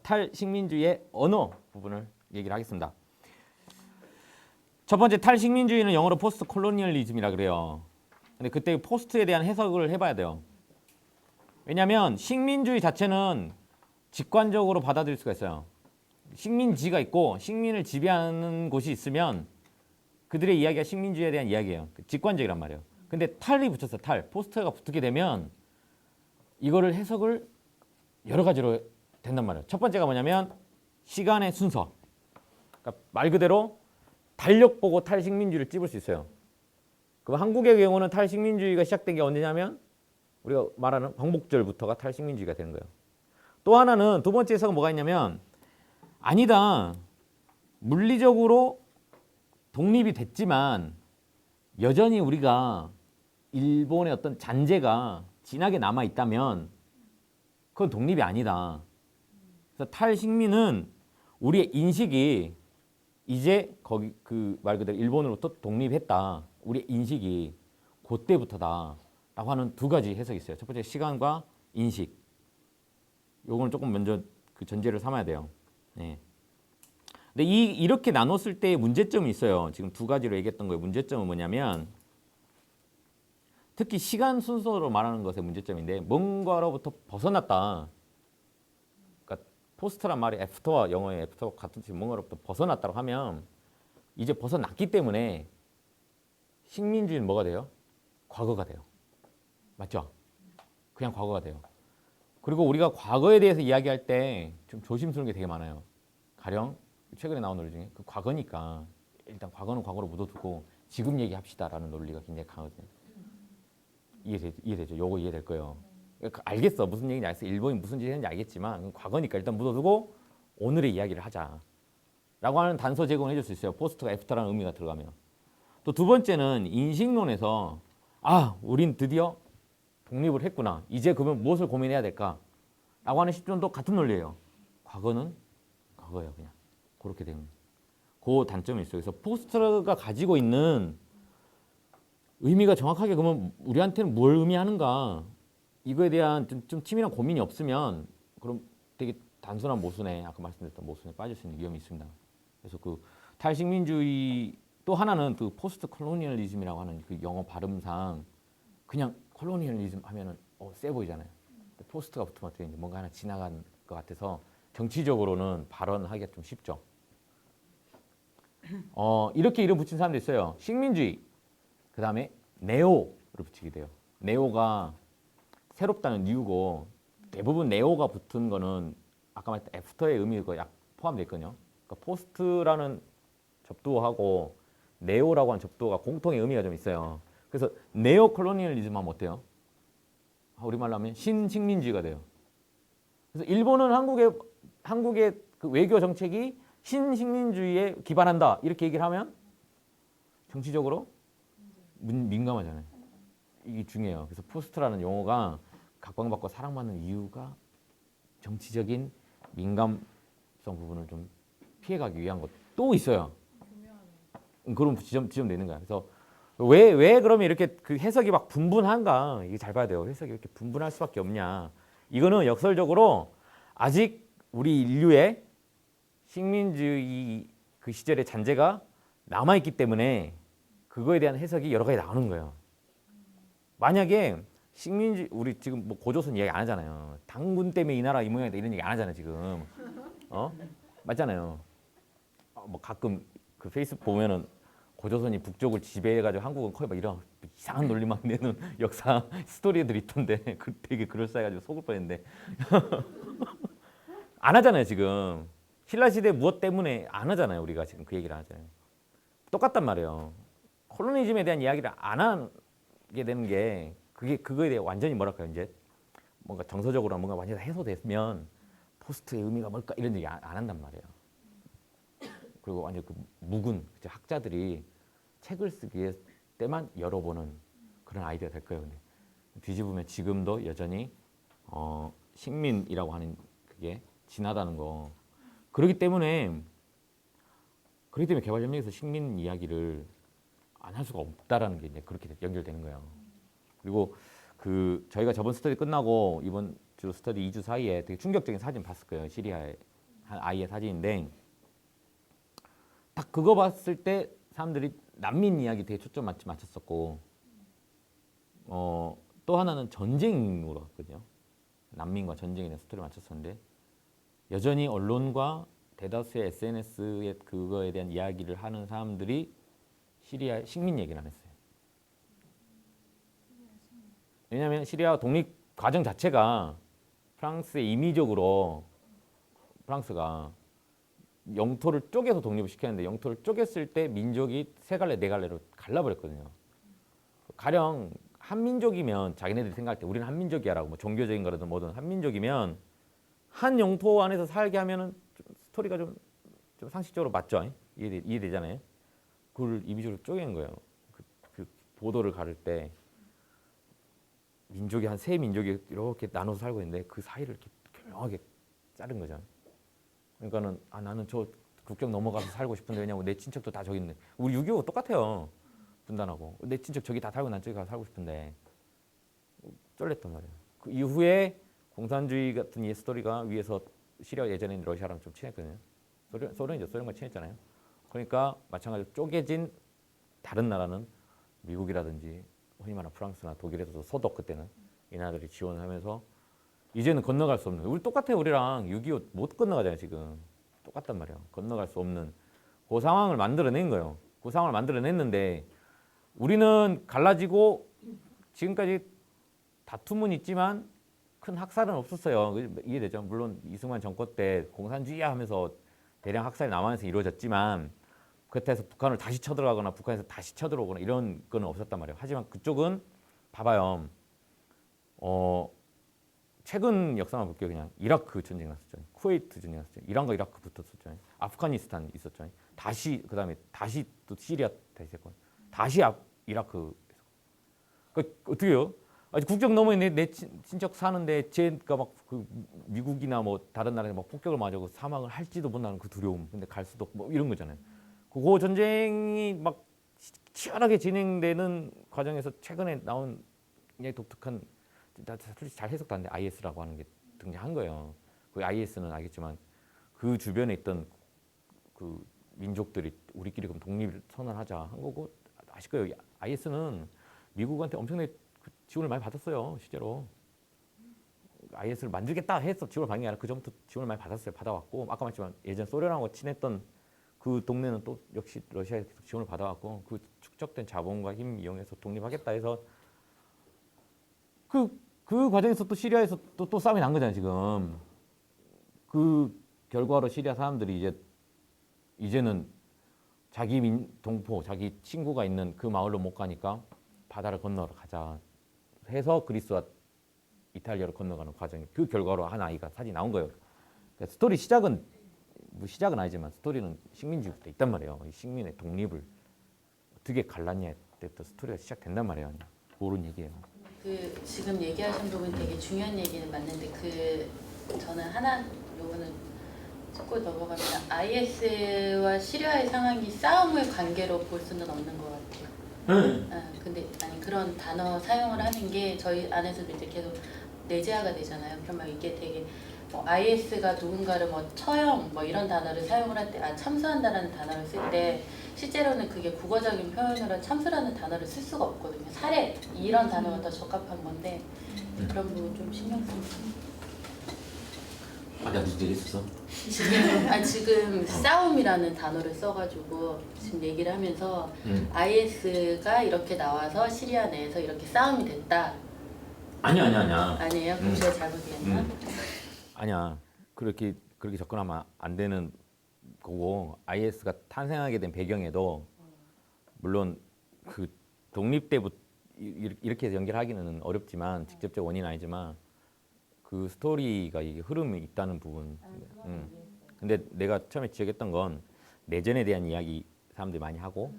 탈식민주의의 언어 부분을 얘기를 하겠습니다. 첫 번째 탈식민주의는 영어로 포스트 콜로니얼리즘이라 그래요. 근데 그때 포스트에 대한 해석을 해봐야 돼요. 왜냐하면 식민주의 자체는 직관적으로 받아들일 수가 있어요. 식민지가 있고 식민을 지배하는 곳이 있으면 그들의 이야기가 식민주의에 대한 이야기예요. 직관적이란 말이에요. 근데 탈이 붙였어. 탈. 포스트가 붙게 되면 이거를 해석을 여러 가지로 된단 말이에요. 첫 번째가 뭐냐면 시간의 순서. 그러니까 말 그대로 달력 보고 탈식민주의를 찝을 수 있어요. 그 한국의 경우는 탈식민주의가 시작된 게 언제냐면 우리가 말하는 광복절부터가 탈식민주의가 되는 거예요. 또 하나는 두 번째 해석은 뭐가 있냐면 아니다. 물리적으로 독립이 됐지만 여전히 우리가 일본의 어떤 잔재가 진하게 남아 있다면 그건 독립이 아니다. 그래서 탈식민은 우리의 인식이 이제 거기 그 말 그대로 일본으로부터 독립했다. 우리의 인식이 그때부터다라고 하는 두 가지 해석이 있어요. 첫 번째 시간과 인식. 요거는 조금 먼저 그 전제를 삼아야 돼요. 네. 근데 이렇게 나눴을 때의 문제점이 있어요. 지금 두 가지로 얘기했던 거예요. 문제점은 뭐냐면 특히 시간 순서로 말하는 것의 문제점인데 뭔가로부터 벗어났다. 그러니까 포스트란 말이 애프터와 영어의 애프터와 같은 뜻이 뭔가로부터 벗어났다고 하면 이제 벗어났기 때문에 식민주의는 뭐가 돼요? 과거가 돼요. 맞죠? 그냥 과거가 돼요. 그리고 우리가 과거에 대해서 이야기할 때 좀 조심스러운 게 되게 많아요. 가령 최근에 나온 논리 중에 그 과거니까 일단 과거는 과거로 묻어두고 지금 얘기합시다라는 논리가 굉장히 강하거든요. 이해되죠? 요거 이해될 거예요. 알겠어. 무슨 얘기인지 알겠어. 일본이 무슨 짓을 했는지 알겠지만 과거니까 일단 묻어두고 오늘의 이야기를 하자. 라고 하는 단서 제공을 해줄 수 있어요. 포스트가 애프터라는 의미가 들어가면. 또 두 번째는 인식론에서 우린 드디어 독립을 했구나. 이제 그러면 무엇을 고민해야 될까? 라고 하는 시점도 같은 논리예요. 과거는 과거예요. 그냥. 그렇게 되는 그 단점이 있어요. 그래서 포스트가 가지고 있는 의미가 정확하게 그러면 우리한테는 뭘 의미하는가 이거에 대한 좀 치밀한 고민이 없으면 그럼 되게 단순한 모순에 아까 말씀드렸던 모순에 빠질 수 있는 위험이 있습니다. 그래서 그 탈식민주의 또 하나는 그 포스트 콜로니얼리즘이라고 하는 그 영어 발음상 그냥 콜로니얼리즘 하면은 세 보이잖아요. 포스트가 붙으면 어떻게 뭔가 하나 지나간 것 같아서 정치적으로는 발언하기가 좀 쉽죠. 이렇게 이름 붙인 사람도 있어요. 식민주의, 그 다음에 네오를 붙이게 돼요. 네오가 새롭다는 이유고 대부분 네오가 붙은 거는 아까 말했던 애프터의 의미가 약 포함되어 있거든요. 그러니까 포스트라는 접두어하고 네오라고 하는 접두어가 공통의 의미가 좀 있어요. 그래서 네오 콜로니얼리즘 하면 어때요? 우리말로 하면 신식민주의가 돼요. 그래서 일본은 한국의 그 외교 정책이 신식민주의에 기반한다 이렇게 얘기를 하면 정치적으로 민감하잖아요. 이게 중요해요. 그래서 포스트라는 용어가 각광받고 사랑받는 이유가 정치적인 민감성 부분을 좀 피해가기 위한 것도 있어요. 그런 지점도 있는 거야. 그래서 왜 그러면 이렇게 그 해석이 막 분분한가? 이게 잘 봐야 돼요. 해석이 이렇게 분분할 수밖에 없냐? 이거는 역설적으로 아직 우리 인류의 식민주의 그 시절의 잔재가 남아있기 때문에 그거에 대한 해석이 여러 가지 나오는 거예요. 만약에 식민지 우리 지금 뭐 고조선 이야기 안 하잖아요. 당군 때문에 이 나라 이 모양이다 이런 얘기 안 하잖아요 지금. 맞잖아요. 뭐 가끔 그 페이스북 보면은 고조선이 북쪽을 지배해가지고 한국은 거의 막 이런 이상한 논리만 내는 역사 스토리들이 있던데 되게 그럴싸해가지고 속을 뻔했는데 안 하잖아요 지금. 신라 시대 무엇 때문에 안 하잖아요 우리가 지금 그 얘기를 하잖아요. 똑같단 말이에요. 콜로니즘에 대한 이야기를 안 하게 되는 게 그거에 대해 완전히 뭐랄까요 이제 뭔가 정서적으로 뭔가 완전히 해소되면 포스트의 의미가 뭘까 이런 얘기 안 한단 말이에요. 그리고 완전 그 묵은 학자들이 책을 쓰기 위해 때만 열어보는 그런 아이디어가 될 거예요. 근데 뒤집으면 지금도 여전히 식민이라고 하는 그게 진하다는 거. 그렇기 때문에 개발협력에서 식민 이야기를 안 할 수가 없다라는 게 이제 그렇게 연결되는 거예요. 그리고 그 저희가 저번 스터디 끝나고 이번 주 스터디 2주 사이에 되게 충격적인 사진 봤을 거예요. 시리아의 한 아이의 사진인데 딱 그거 봤을 때 사람들이 난민 이야기 되게 초점 맞췄었고 또 하나는 전쟁으로 갔거든요. 난민과 전쟁에 대한 스토리를 맞췄었는데 여전히 언론과 대다수의 SNS에 그거에 대한 이야기를 하는 사람들이 시리아 식민 얘기를 안 했어요. 왜냐하면 시리아 독립 과정 자체가 프랑스의 임의적으로 프랑스가 영토를 쪼개서 독립을 시켰는데 영토를 쪼갰을 때 민족이 세 갈래 네 갈래로 갈라버렸거든요. 가령 한민족이면 자기네들이 생각할 때 우리는 한민족이야라고 뭐 종교적인 거라든 뭐든 한민족이면 한 영토 안에서 살게 하면은 좀 스토리가 좀 상식적으로 맞죠? 이해되잖아요. 그걸 임의적으로 쪼갠 거예요. 그 보도를 가를 때 민족이 한 세 민족이 이렇게 나눠서 살고 있는데 그 사이를 이렇게 교묘하게 자른 거죠. 그러니까는 나는 저 국경 넘어가서 살고 싶은데 왜냐면 내 친척도 다 저기 있는데 우리 6.25 똑같아요. 분단하고 내 친척 저기 다 살고 난 저기 가서 살고 싶은데 쫄렸단 말이에요. 그 이후에 공산주의 같은 이 스토리가 위에서 시리아 예전에 러시아랑 좀 친했거든요. 소련이죠. 소련과 친했잖아요. 그러니까 마찬가지로 쪼개진 다른 나라는 미국이라든지 흔히 말하는 프랑스나 독일에서도 소독 그때는 이 나라들이 지원을 하면서 이제는 건너갈 수 없는 우리 똑같아요. 우리랑 6.25 못 건너가잖아요. 지금 똑같단 말이에요. 건너갈 수 없는 그 상황을 만들어낸 거예요. 그 상황을 만들어냈는데 우리는 갈라지고 지금까지 다툼은 있지만 큰 학살은 없었어요. 이해되죠? 물론 이승만 정권 때 공산주의야 하면서 대량 학살이 남한에서 이루어졌지만 그때 해서 북한을 다시 쳐들어가거나 북한에서 다시 쳐들어오거나 이런 건 없었단 말이에요. 하지만 그쪽은 봐봐요. 최근 역사만 볼게요. 그냥 이라크 전쟁 났었죠. 쿠웨이트 전쟁 났었죠. 이란과 이라크 붙었었죠. 아프가니스탄 있었죠. 다시 그다음에 다시 또 시리아 다시 됐고 다시 이라크. 그 어떻게 해요? 아직 국경 너머에 내 친척 사는데 쟤가 막 그 미국이나 뭐 다른 나라에 막 폭격을 맞고 사망을 할지도 못하는 그 두려움. 근데 갈 수도 없고 뭐 이런 거잖아요. 그 전쟁이 막 치열하게 진행되는 과정에서 최근에 나온 굉장히 독특한 솔직히 잘 해석도 안 돼. IS라고 하는 게 등장한 거예요. 그 IS는 알겠지만 그 주변에 있던 그 민족들이 우리끼리 그럼 독립을 선언하자 한 거고 아실 거예요. IS는 미국한테 엄청나게 지원을 많이 받았어요. 실제로. IS를 만들겠다 해서 지원을 받는 게 아니라 그 전부터 지원을 많이 받았어요. 받아왔고 아까 말했지만 예전 소련하고 친했던 그 동네는 또 역시 러시아에서 계속 지원을 받아왔고 그 축적된 자본과 힘 이용해서 독립하겠다 해서 그 과정에서 또 시리아에서 또 싸움이 난 거잖아요. 지금 그 결과로 시리아 사람들이 이제는 자기 동포, 자기 친구가 있는 그 마을로 못 가니까 바다를 건너러 가자 해서 그리스와 이탈리아로 건너가는 과정이 그 결과로 한 아이가 사진이 나온 거예요. 그러니까 스토리 시작은 뭐 시작은 아니지만 스토리는 식민지부터 있단 말이에요. 이 식민의 독립을 어떻게 갈랐냐에 때부터 스토리가 시작된단 말이에요. 그런 얘기예요. 그 지금 얘기하신 부분 되게 중요한 얘기는 맞는데 저는 요거는 짚고 넘어가면 IS와 시리아의 상황이 싸움의 관계로 볼 수는 없는 것 같아요. 근데 그런 단어 사용을 하는 게 저희 안에서도 이제 계속 내재화가 되잖아요. 그러면 이게 되게 뭐 IS가 누군가를 뭐 처형 뭐 이런 단어를 사용을 할 때 참수한다라는 단어를 쓸 때 실제로는 그게 국어적인 표현으로 참수라는 단어를 쓸 수가 없거든요. 살해 이런 단어가 더 적합한 건데 그런 부분 좀 신경 쓰세요. 내가 무슨 얘기 했었어? 지금 싸움이라는 단어를 써가지고 지금 얘기를 하면서 IS가 이렇게 나와서 시리아 내에서 이렇게 싸움이 됐다. 아니야. 아니에요? 그럼 제가 잘못 얘기했나? 아니야. 그렇게 접근하면 안 되는 거고 IS가 탄생하게 된 배경에도 물론 그 독립 때부터 이렇게 해서 연결하기는 어렵지만 직접적 원인은 아니지만 그 스토리가 이게 흐름이 있다는 부분. 근데 내가 처음에 지적했던 건 내전에 대한 이야기 사람들이 많이 하고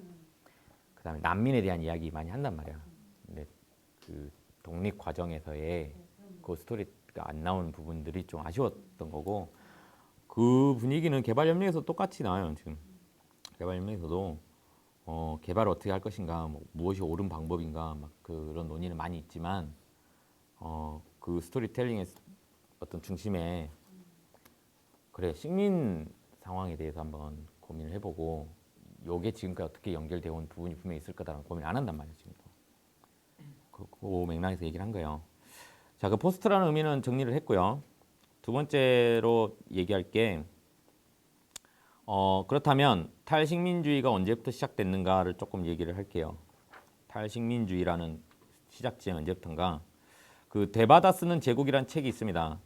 그다음에 난민에 대한 이야기 많이 한단 말이야. 근데 그 독립 과정에서의 그 스토리가 안 나오는 부분들이 좀 아쉬웠던 거고 그 분위기는 개발연맹에서 똑같이 나와요. 지금 개발연맹에서도 개발을 어떻게 할 것인가, 뭐 무엇이 옳은 방법인가, 막 그런 논의는 많이 있지만 그 스토리텔링의 어떤 중심에 그래 식민 상황에 대해서 한번 고민을 해보고 요게 지금까지 어떻게 연결되어 온 부분이 분명히 있을 거다라는 고민을 안 한단 말이에요 지금도. 그 맥락에서 얘기를 한 거예요. 자, 그 포스트라는 의미는 정리를 했고요. 두 번째로 얘기할 게 그렇다면 탈식민주의가 언제부터 시작됐는가를 조금 얘기를 할게요. 탈식민주의라는 시작 지점이 언제부터인가? 그 되받아 쓰는 제국이라는 책이 있습니다.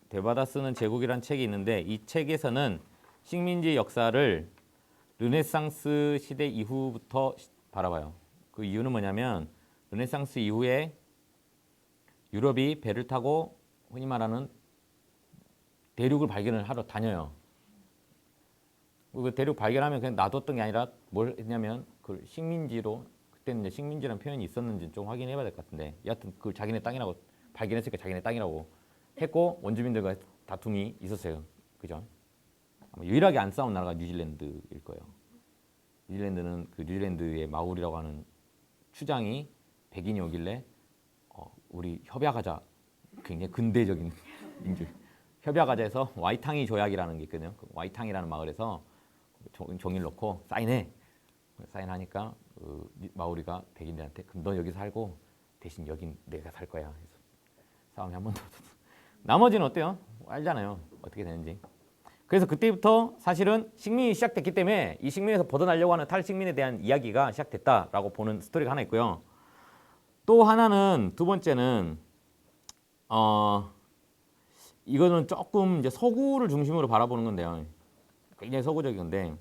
되받아 쓰는 제국이라는 책이 있는데 이 책에서는 식민지 역사를 르네상스 시대 이후부터 바라봐요. 그 이유는 뭐냐면 르네상스 이후에 유럽이 배를 타고 흔히 말하는 대륙을 발견을 하러 다녀요. 그 대륙 발견하면 그냥 놔뒀던 게 아니라 뭘 했냐면 그 식민지로 그때는 이제 식민지라는 표현이 있었는지 좀 확인해봐야 될 것 같은데 여하튼 그 자기네 땅이라고 발견했으니까 자기네 땅이라고 했고 원주민들과 다툼이 있었어요. 그죠? 아마 유일하게 안 싸운 나라가 뉴질랜드일 거예요. 뉴질랜드는 그 뉴질랜드의 마우리라고 하는 추장이 백인이 오길래 우리 협약하자. 굉장히 근대적인 민주. 협약하자에서 와이탕이 조약이라는 게 있거든요. 그 와이탕이라는 마을에서 종이를 놓고 사인해. 사인하니까 마우리가 백인들한테 그럼 너 여기 살고 대신 여긴 내가 살 거야. 그래서 싸움이 한 번 더. 나머지는 어때요? 알잖아요. 어떻게 되는지. 그래서 그때부터 사실은 식민이 시작됐기 때문에 이 식민에서 벗어나려고 하는 탈식민에 대한 이야기가 시작됐다라고 보는 스토리가 하나 있고요. 또 하나는 두 번째는 이거는 조금 이제 서구를 중심으로 바라보는 건데요. 굉장히 서구적인 건데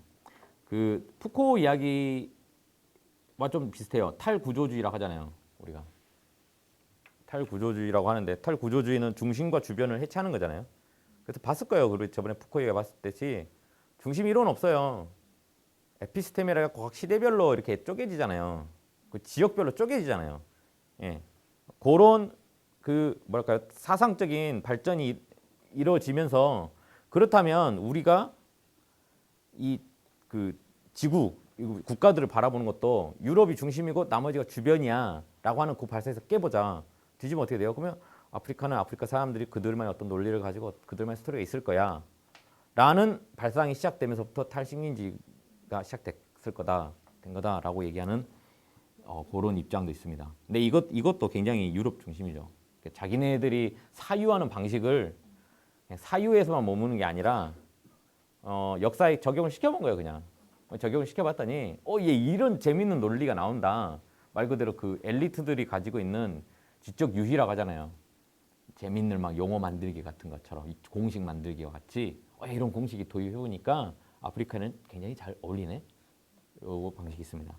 그 푸코 이야기와 좀 비슷해요. 탈구조주의라고 하잖아요. 우리가 탈구조주의라고 하는데 탈구조주의는 중심과 주변을 해체하는 거잖아요. 그래서 봤을 거예요. 그리고 저번에 푸코 얘기가 봤을 때지 중심 이론은 없어요. 에피스테메라 갖고 각 시대별로 이렇게 쪼개지잖아요. 그 지역별로 쪼개지잖아요. 예, 그런 그 뭐랄까요 사상적인 발전이 이루어지면서 그렇다면 우리가 이 그 지구 국가들을 바라보는 것도 유럽이 중심이고 나머지가 주변이야라고 하는 그 발상에서 깨보자. 뒤집으면 어떻게 돼요? 그러면 아프리카는 아프리카 사람들이 그들만의 어떤 논리를 가지고 그들만의 스토리가 있을 거야. 라는 발상이 시작되면서부터 탈식민지가 시작됐을 거다, 된 거다라고 얘기하는 그런 입장도 있습니다. 근데 이것도 굉장히 유럽 중심이죠. 자기네들이 사유하는 방식을 그냥 사유에서만 머무는 게 아니라 역사에 적용을 시켜본 거예요. 그냥 적용을 시켜봤더니 얘 이런 재밌는 논리가 나온다. 말 그대로 그 엘리트들이 가지고 있는 지적 유희라고 하잖아요. 재밌는 막 용어 만들기 같은 것처럼 공식 만들기와 같이 이런 공식이 도입해보니까 아프리카는 굉장히 잘 어울리네. 요 방식이 있습니다.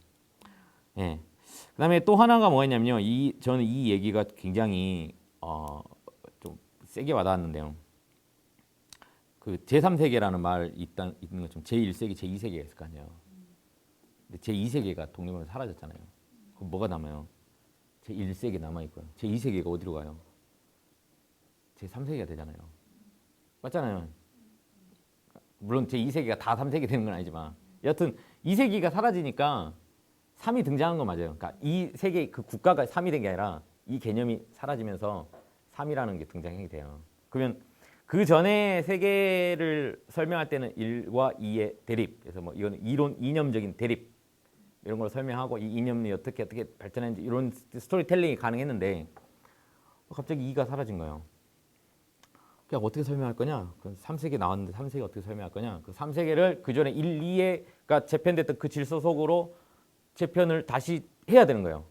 예. 그다음에 또 하나가 뭐였냐면요. 저는 이 얘기가 굉장히 좀 세게 와닿았는데요. 그 제3세계라는 말 있는 것처럼 제1세계, 제2세계가 있을 거 아니에요. 근데 제2세계가 독립하면서 사라졌잖아요. 그럼 뭐가 남아요? 제1세계 남아있고요. 제2세계가 어디로 가요? 제3세계가 되잖아요. 맞잖아요. 물론 제2세계가 다 3세계 되는 건 아니지만 여하튼 2세계가 사라지니까 3이 등장한 건 맞아요. 그러니까 이 세계 그 국가가 3이 된 게 아니라 이 개념이 사라지면서 3이라는 게 등장하게 돼요. 그러면 그 전에 세계를 설명할 때는 1과 2의 대립. 그래서 뭐 이건 이념적인 대립 이런 걸 설명하고 이 이념이 어떻게 발전했는지 이런 스토리텔링이 가능했는데 갑자기 2가 사라진 거예요. 그냥 어떻게 설명할 거냐? 그 3세계 나왔는데 3세계 어떻게 설명할 거냐? 그 3세계를 그 전에 1, 2가 재편됐던 그 질서 속으로 재편을 다시 해야 되는 거예요.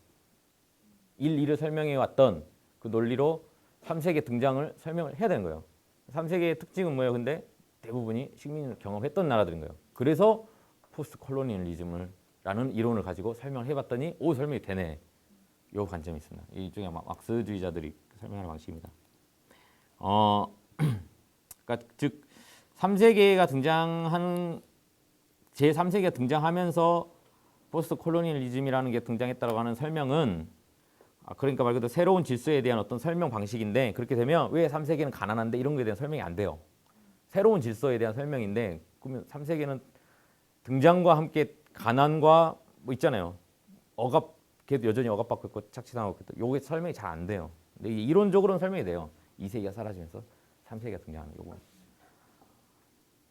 1, 2를 설명해 왔던 그 논리로 3세계 등장을 설명을 해야 되는 거예요. 3세계의 특징은 뭐예요? 근데 대부분이 식민을 경험했던 나라들인 거예요. 그래서 포스트 콜로니얼리즘을 라는 이론을 가지고 설명을 해봤더니 설명이 되네. 요 관점이 있습니다. 이중에 막스주의자들이 설명하는 방식입니다. 그러니까 즉 3세계가 등장하는 제3세계가 등장하면서 포스트 콜로니얼리즘이라는 게 등장했다고 하는 설명은 그러니까 말 그대로 새로운 질서에 대한 어떤 설명 방식인데 그렇게 되면 왜 3세계는 가난한데 이런 거에 대한 설명이 안 돼요. 새로운 질서에 대한 설명인데 그러면 3세계는 등장과 함께 가난과 뭐 있잖아요. 걔도 여전히 억압받고 있고 착취당하고 있고 요게 설명이 잘 안 돼요. 근데 이론적으로는 설명이 돼요. 2세기가 사라지면서 3세기가 등장하는 요거.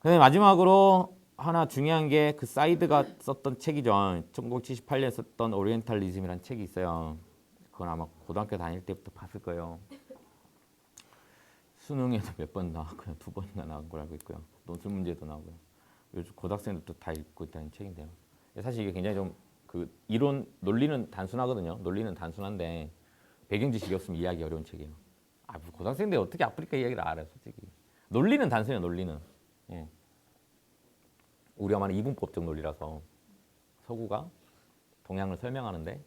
근데 마지막으로 하나 중요한 게 그 사이드가 썼던 책이죠. 1978년 썼던 오리엔탈리즘이라는 책이 있어요. 그건 아마 고등학교 다닐 때부터 봤을 거예요. 수능에도 몇 번 나왔고요. 2번인가 나온 걸 알고 있고요. 논술 문제도 나오고요. 요즘 고등학생들도 다 읽고 있다는 책인데요. 사실 이게 굉장히 좀 그 이론 논리는 단순하거든요. 논리는 단순한데 배경 지식이 없으면 이해하기 어려운 책이에요. 아, 고등학생들 어떻게 아프리카 이야기를 알아요, 솔직히. 논리는 단순해요, 논리는. 예. 우리가 말하는 이분법적 논리라서 서구가 동양을 설명하는데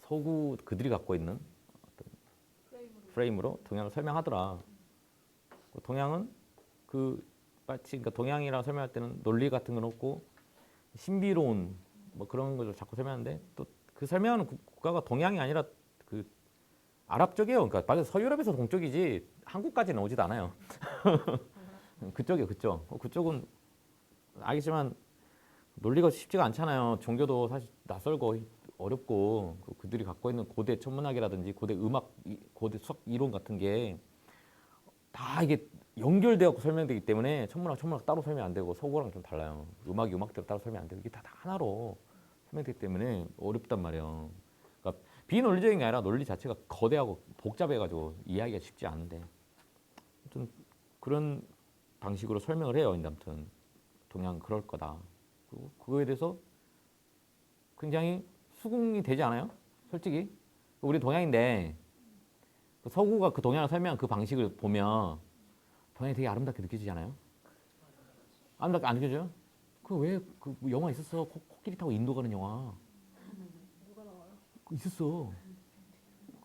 서구 그들이 갖고 있는 어떤 프레임으로 동양을 설명하더라. 동양은 그 마치 그러니까 동양이랑 설명할 때는 논리 같은 건 없고 신비로운 뭐 그런 걸 자꾸 설명하는데 또 그 설명하는 국가가 동양이 아니라 그 아랍 쪽이에요. 그러니까 서유럽에서 동쪽이지 한국까지는 오지도 않아요. 그쪽이에요, 그쪽. 그쪽은 알겠지만 논리가 쉽지가 않잖아요. 종교도 사실 낯설고 어렵고 그들이 갖고 있는 고대 천문학이라든지 고대 음악, 고대 수학 이론 같은 게 다 이게 연결되어 설명되기 때문에 천문학 따로 설명 안 되고 서구랑 좀 달라요. 음악이 음악대로 따로 설명 안 되고 이게 다 하나로 설명되기 때문에 어렵단 말이에요. 그러니까 비논리적인 게 아니라 논리 자체가 거대하고 복잡해가지고 이해하기가 쉽지 않은데 아무튼 그런 방식으로 설명을 해요. 아무튼 동양 그럴 거다. 그리고 그거에 대해서 굉장히 수긍이 되지 않아요? 솔직히 우리 동양인데 서구가 그 동양을 설명한 그 방식을 보면 동양이 되게 아름답게 느껴지지 않아요? 아름답게 안 느껴져요? 그 왜 그 영화 있었어? 코끼리 타고 인도 가는 영화. 누가 나와요? 있었어.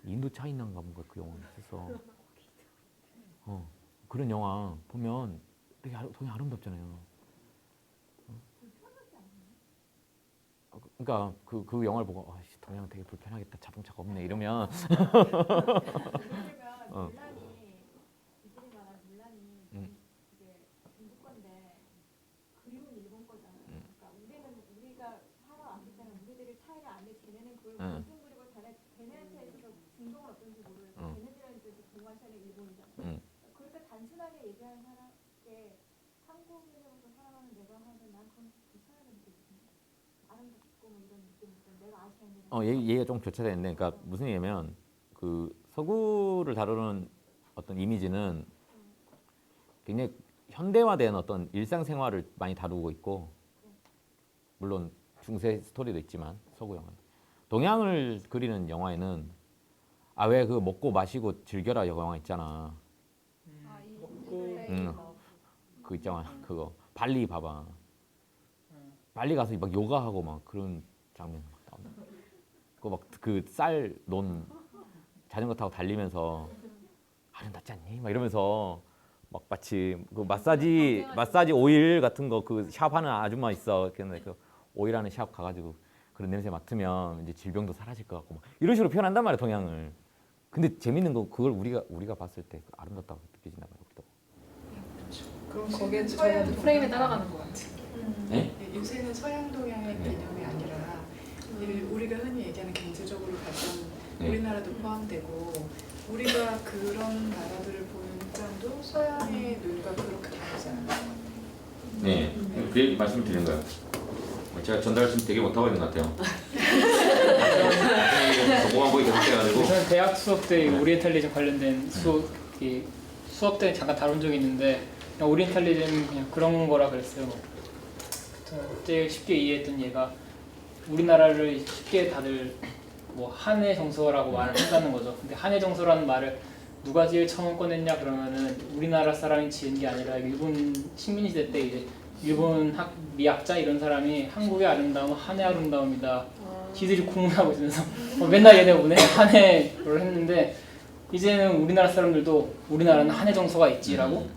인도 차이나인가 뭔가 그 영화 있었어. 그런 영화 보면 되게 동양 아름답잖아요. 그러니까 그 영화를 보고 동양 되게 불편하겠다. 자동차가 없네 이러면 논란이 이들이 말한 논란이 이게 중국 건데 그리운 일본 거잖아요. 그러니까 우리가 살아왔기 때문에 우리들이 차이를 안 내. 쟤네는 그걸 무슨 그리고 쟤네한테 있어서 중동은 어떤지 모르겠고 쟤네들한테 동아시아는 일본이잖아요. 그러니까 단순하게 얘기하는 사람께 한국인으로서 살아가는 내가 하면 난 그건 불편하게 느껴지거든요. 아름답고 뭐 이런 느낌 있잖아. 내가 아시아인이라. 얘기가 좀 교차되는데, 그러니까 무슨 얘기냐면 그 서구를 다루는 어떤 이미지는 굉장히 현대화된 어떤 일상생활을 많이 다루고 있고, 물론 중세 스토리도 있지만 서구 영화. 동양을 그리는 영화에는 왜 그 먹고 마시고 즐겨라 영화 있잖아. 그 있잖아. 그거 발리 봐봐. 발리 가서 막 요가하고 막 그런 장면 막 나온다. 그거 막 그 쌀 논 자전거 타고 달리면서 아름답지 않니? 막 이러면서 막 마치 그 마사지 오일 같은 거 그 샵 하는 아줌마 있어. 근데 그 오일하는 샵 가가지고 그런 냄새 맡으면 이제 질병도 사라질 것 같고 막 이런 식으로 표현한단 말이야 동양을. 근데 재밌는 거 그걸 우리가 봤을 때 아름답다고 느껴진단 말이야. 그럼 거기에 저희한테 프레임에 따라가는 것 같아요. 네? 요새는 서양 동양의 개념이 아니라 우리가 흔히 얘기하는 경제적으로 발전, 우리나라도 포함되고 우리가 그런 나라들을 보는 입장도 서양의 눈과 그렇게 다르잖아요. 네, 그 말씀을 드리는 거예요. 제가 전달 좀 되게 못하고 있는 것 같아요. 공부한 거에 계속해가지고. 저는 대학 수업 때 오리엔탈리즘 관련된 수업 때 잠깐 다룬 적이 있는데 그냥 오리엔탈리즘 그냥 그런 거라 그랬어요. 제일 쉽게 이해했던 얘가 우리나라를 쉽게 다들 뭐 한해 정서라고 말을 한다는 거죠. 근데 한해 정서라는 말을 누가 제일 처음 꺼냈냐 그러면은 우리나라 사람이 지은 게 아니라 일본 식민시대 때 이제 일본 미학자 이런 사람이 한국의 아름다움은 한해 아름다움이다. 지들이 공부하고 있으면서 맨날 얘네 오네 한해를 했는데 이제는 우리나라 사람들도 우리나라는 한해 정서가 있지라고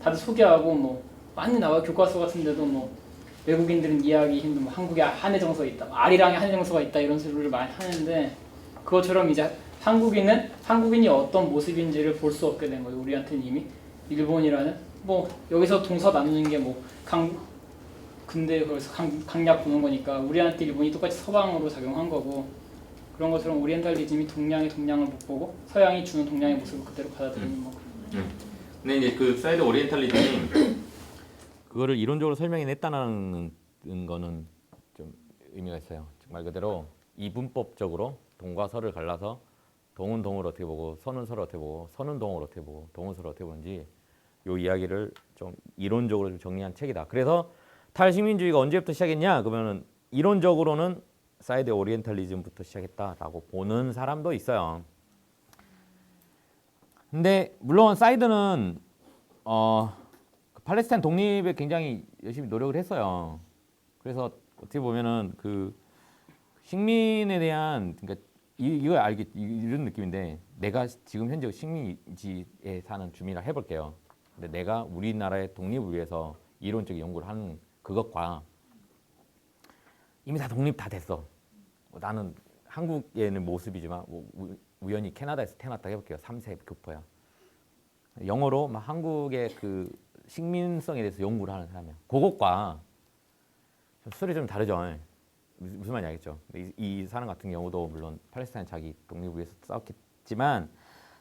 다들 소개하고 뭐 많이 나와 교과서 같은데도 뭐 외국인들은 이해하기 힘든 뭐 한국에 한해 정서 있다, 아리랑에 한해 정서가 있다 이런 소리를 많이 하는데 그것처럼 이제 한국인이 어떤 모습인지를 볼 수 없게 된 거예요. 우리한테는 이미 일본이라는 뭐 여기서 동서 나누는 게 뭐 근데 거기서 강약 보는 거니까 우리한테 일본이 똑같이 서방으로 작용한 거고 그런 것처럼 오리엔탈리즘이 동양의 동양을 못 보고 서양이 주는 동양의 모습을 그대로 받아들이는 뭐 근데 이제 그 사이드 오리엔탈리즘이 그거를 이론적으로 설명해냈다는 거는 좀 의미가 있어요. 말 그대로 이분법적으로 동과 서를 갈라서 동은 동을 어떻게 보고 서는 서를 어떻게 보고 서는 동을 어떻게 보고 동은 서를 어떻게 보는지 요 이야기를 좀 이론적으로 좀 정리한 책이다. 그래서 탈식민주의가 언제부터 시작했냐? 그러면은 이론적으로는 사이드 오리엔탈리즘부터 시작했다라고 보는 사람도 있어요. 근데 물론 사이드는 팔레스타인 독립에 굉장히 열심히 노력을 했어요. 그래서 어떻게 보면은 그 식민에 대한 그러니까 이거 알기 이런 느낌인데 내가 지금 현재 식민지에 사는 주민이라 해볼게요. 근데 내가 우리나라의 독립을 위해서 이론적 연구를 하는 그것과 이미 다 독립 다 됐어. 나는 한국에는 모습이지만 우연히 캐나다에서 태어났다 해볼게요. 3세 교포야. 영어로 막 한국의 그 식민성에 대해서 연구를 하는 사람이야. 그것과 술이 좀 다르죠. 무슨 말인지 알겠죠? 이 사람 같은 경우도 물론 팔레스타인 자기 독립을 위해서 싸웠겠지만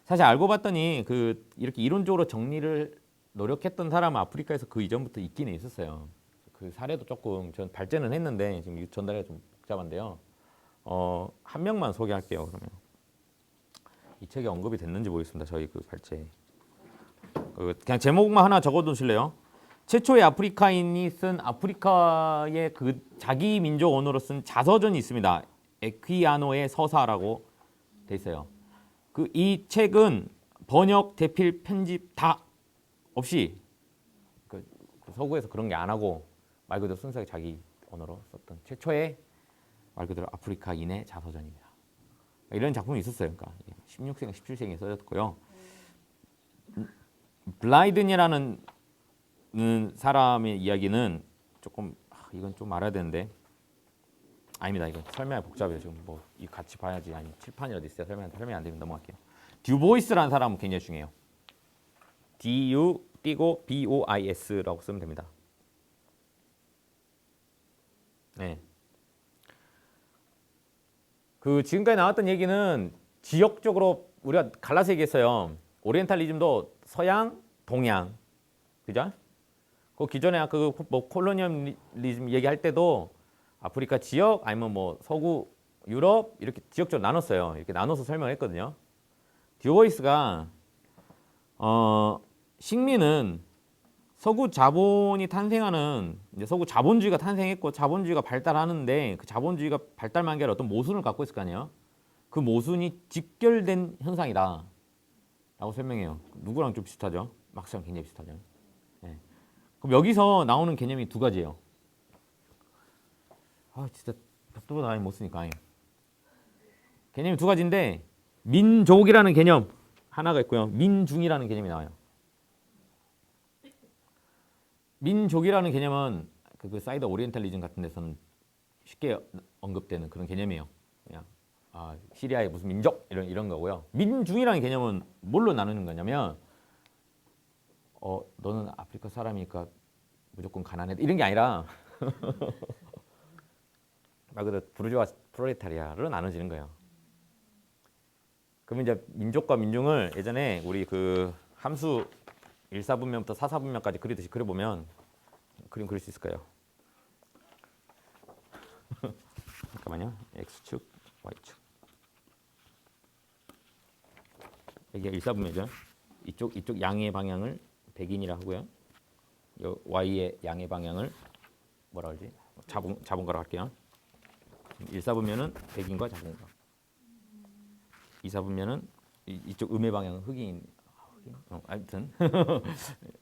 사실 알고 봤더니 그 이렇게 이론적으로 정리를 노력했던 사람은 아프리카에서 그 이전부터 있기는 있었어요. 그 사례도 조금 전 발전은 했는데 지금 전달이 좀 복잡한데요. 한 명만 소개할게요. 그러면 이 책에 언급이 됐는지 모르겠습니다. 저희 그 발제에. 그냥 제목만 하나 적어두실래요? 최초의 아프리카인이 쓴 아프리카의 그 자기 민족 언어로 쓴 자서전이 있습니다. 에퀴아노의 서사라고 돼 있어요. 그 이 책은 번역, 대필, 편집 다 없이 그 서구에서 그런 게 안 하고 말 그대로 순수하게 자기 언어로 썼던 최초의 말 그대로 아프리카인의 자서전입니다. 이런 작품이 있었어요. 그러니까 16세기, 17세기에 써졌고요. 블라이든이라는 사람의 이야기는 조금 이건 좀 알아야 되는데 아닙니다. 이거 설명이 복잡해요. 지금 뭐 이 같이 봐야지. 아니 칠판이 어디 있어요? 설명이 안 되면 넘어갈게요. 듀보이스라는 사람은 굉장히 중요해요. D-U 띄고 B-O-I-S라고 쓰면 됩니다. 네. 그 지금까지 나왔던 얘기는 지역적으로 우리가 갈라서 얘기했어요. 오리엔탈리즘도 서양, 동양, 그죠? 그 기존에 아까 뭐 콜로니얼리즘 얘기할 때도 아프리카 지역 아니면 뭐 서구 유럽 이렇게 지역적으로 나눴어요. 이렇게 나눠서 설명했거든요. 듀보이스가 식민은 서구 자본이 탄생하는 이제 서구 자본주의가 탄생했고 자본주의가 발달하는데 그 자본주의가 발달만 게 아니라 어떤 모순을 갖고 있을 거 아니에요. 그 모순이 직결된 현상이다 라고 설명해요. 누구랑 좀 비슷하죠? 막스랑 굉장히 비슷하죠. 네. 그럼 여기서 나오는 개념이 두 가지예요. 진짜 답도 많이 못 쓰니까. 개념이 두 가지인데 민족이라는 개념 하나가 있고요. 민중이라는 개념이 나와요. 민족이라는 개념은 그 사이드 오리엔탈리즘 같은 데서는 쉽게 언급되는 그런 개념이에요. 그냥 시리아의 무슨 민족 이런 거고요. 민중이라는 개념은 뭘로 나누는 거냐면 너는 아프리카 사람이니까 무조건 가난해 이런 게 아니라 말 그대로 부르주아 프롤레타리아로 나눠지는 거예요. 그러면 이제 민족과 민중을 예전에 우리 그 함수 1사분면부터 4사분면까지 그리듯이 그려보면 그림 그릴 수 있을까요? 잠깐만요. X축, Y축. 여기가 1사분면이죠. 이쪽 양의 방향을 백인이라 하고요. Y의 양의 방향을 뭐라 그러지? 자본가로 할게요. 1사분면은 백인과 자본가. 2사분면은 이쪽 음의 방향은 흑인. 아무튼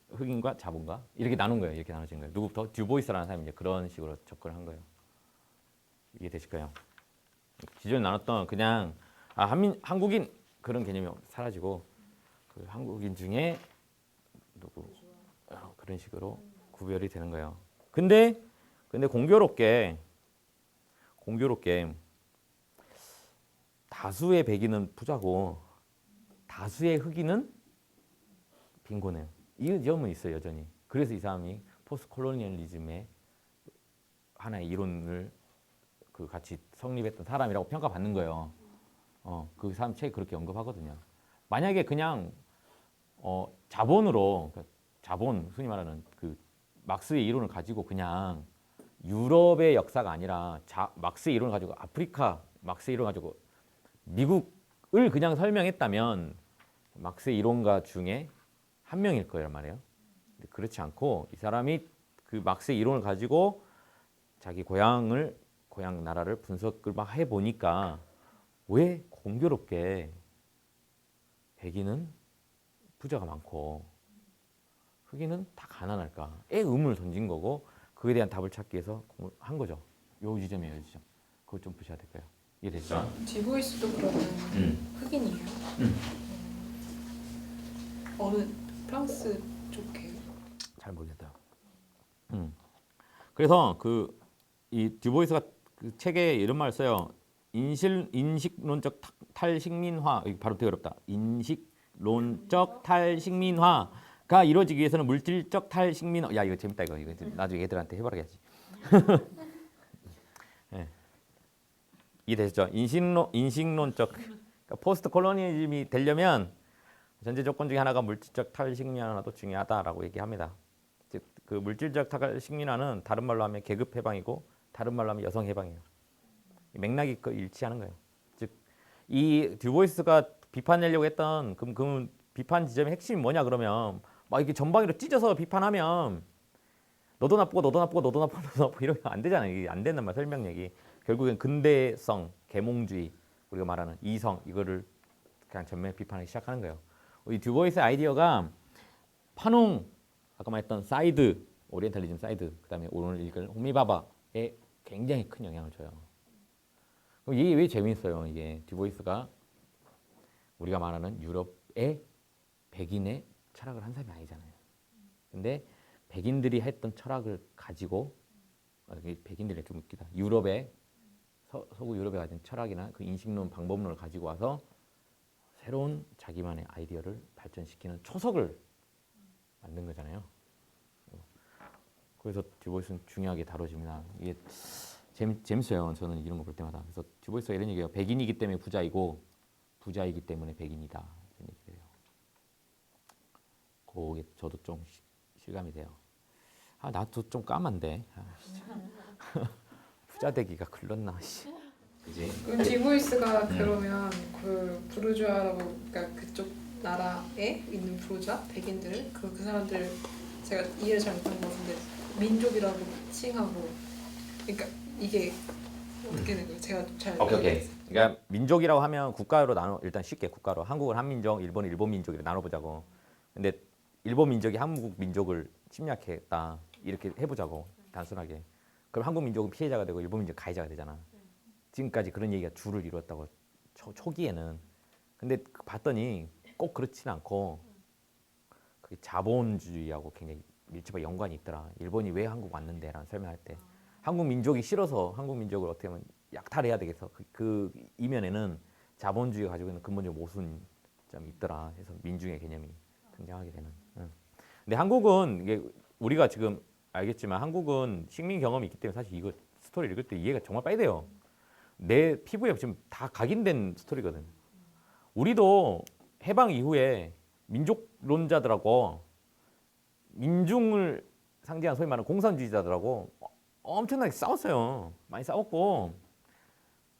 흑인과 자본가 이렇게 나눈 거예요. 이렇게 나눠진 거예요. 누구부터? 듀보이스라는 사람이 이제 그런 식으로 접근을 한 거예요. 이해되실까요? 기존에 나눴던 그냥 한국인 그런 개념이 사라지고 그 한국인 중에 누구 그런 식으로 구별이 되는 거예요. 근데 공교롭게 다수의 백인은 부자고 다수의 흑인은 빈곤해요. 이 점은 있어요, 여전히. 그래서 이 사람이 포스트 콜로니얼리즘의 하나의 이론을 그 같이 성립했던 사람이라고 평가받는 거예요. 그 사람 책이 그렇게 언급하거든요. 만약에 그냥 자본으로 그러니까 자본 흔히 말하는 그 막스의 이론을 가지고 그냥 유럽의 역사가 아니라 막스의 이론을 가지고 아프리카 막스의 이론을 가지고 미국을 그냥 설명했다면 막스의 이론가 중에 한 명일 거란 말이에요. 근데 그렇지 않고 이 사람이 그 막스의 이론을 가지고 자기 고향 나라를 분석을 막 해보니까 왜 공교롭게 백인은 부자가 많고 흑인은 다 가난할까의 의문을 던진 거고 그에 대한 답을 찾기 위해서 한 거죠. 요 지점이에요, 요 지점. 그걸 좀 보셔야 될 거예요. 이해되시죠? 디보이스도 그러면 흑인이에요? 어느 프랑스 쪽이에요? 잘 모르겠다. 그래서 이 듀보이스가 그 책에 이런 말을 써요. 인식론적 탈식민화. 이거 바로 되게 어렵다. 인식론적 탈식민화가 이루어지기 위해서는 물질적 탈식민화. 야 이거 재밌다 이거 나중에 애들한테 해봐야지. 네. 이해되셨죠? 인식론적 그러니까 포스트 콜로니즘이 되려면 전제 조건 중에 하나가 물질적 탈식민화도 중요하다라고 얘기합니다. 즉 그 물질적 탈식민화는 다른 말로 하면 계급 해방이고 다른 말로 하면 여성 해방이에요. 맥락이 일치하는 거예요. 즉 이 듀보이스가 비판하려고 했던 그 비판 지점의 핵심이 뭐냐 그러면 막 이렇게 전방위로 찢어서 비판하면 너도 나쁘고 너도 나쁘고 너도 나쁘고 너도 나쁘고 이러면 안 되잖아요. 이게 안 된단 말 설명력이. 결국엔 근대성, 계몽주의 우리가 말하는 이성 이거를 그냥 전면 비판하기 시작하는 거예요. 이 듀보이스의 아이디어가 파농 아까 말했던 사이드 오리엔탈리즘 사이드 그다음에 오늘 읽을 호미바바에 굉장히 큰 영향을 줘요. 그럼 이게 왜 재미있어요? 이게 듀보이스가 우리가 말하는 유럽의 백인의 철학을 한 사람이 아니잖아요. 근데 백인들이 했던 철학을 가지고 백인들이 좀 웃기다. 유럽의 서구 유럽에 가진 철학이나 그 인식론 방법론을 가지고 와서 새로운 자기만의 아이디어를 발전시키는 초석을 만든 거잖아요. 그래서 듀보이스는 중요하게 다뤄집니다. 이게 재밌어요. 저는 이런 거 볼 때마다. 그래서 듀보이스가 이런 얘기해요. 백인이기 때문에 부자이고 부자이기 때문에 백인이다. 이런 얘기를 해요. 그게 저도 좀 실감이 돼요. 나도 좀 까만데. 부자 되기가 글렀나. 그지? 그럼 디보이스가 그러면 그 부르주아라고 그러니까 그쪽 나라에 있는 부르주아 백인들을 그 사람들 제가 이해를 잘못한 것 같은데 민족이라고 칭하고 그러니까 이게 어떻게 된 거예요? 제가 잘 오케이. 그러니까 민족이라고 하면 국가로 나눠 일단 쉽게 국가로 한국은 한민족, 일본은 일본 민족이라 나눠보자고. 근데 일본 민족이 한국 민족을 침략했다 이렇게 해보자고 단순하게. 그럼 한국 민족은 피해자가 되고 일본 민족 가해자가 되잖아. 지금까지 그런 얘기가 주를 이루었다고 초기에는. 근데 봤더니 꼭 그렇진 않고 그게 자본주의하고 굉장히 밀접하게 연관이 있더라. 일본이 왜 한국 왔는데 라는 설명할 때 한국 민족이 싫어서 한국 민족을 어떻게 하면 약탈해야 되겠어. 그 이면에는 자본주의가 가지고 있는 근본적 모순점이 있더라. 그래서 민중의 개념이 등장하게 되는. 근데 한국은 이게 우리가 지금 알겠지만 한국은 식민 경험이 있기 때문에 사실 이거 스토리 읽을 때 이해가 정말 빨리 돼요. 내 피부에 지금 다 각인된 스토리거든. 우리도 해방 이후에 민족론자들하고 민중을 상징한 소위 말하는 공산주의자들하고 엄청나게 싸웠어요. 많이 싸웠고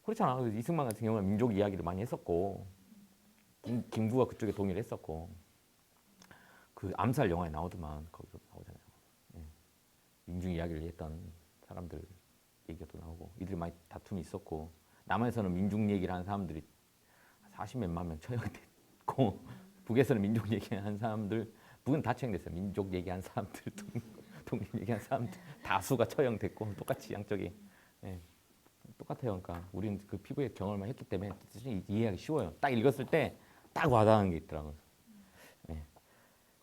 그렇잖아. 이승만 같은 경우는 민족 이야기를 많이 했었고 김구가 그쪽에 동의를 했었고 그 암살 영화에 나오더만 거기서 나오잖아요. 민중 이야기를 했던 사람들 얘기가 또 나오고 이들이 많이 다툼이 있었고 남한에서는 민중 얘기를 하는 사람들이 40몇만 명 처형됐고 북에서는 민족 얘기하는 사람들 북은 다 처형됐어요. 민족 얘기하는 사람들 독립 얘기하는 사람들 다수가 처형됐고 똑같이 양쪽이 똑같아요. 그러니까 우리는 그 피부의 경험을 했기 때문에 이해하기 쉬워요. 딱 읽었을 때 딱 와닿는 게 있더라고요.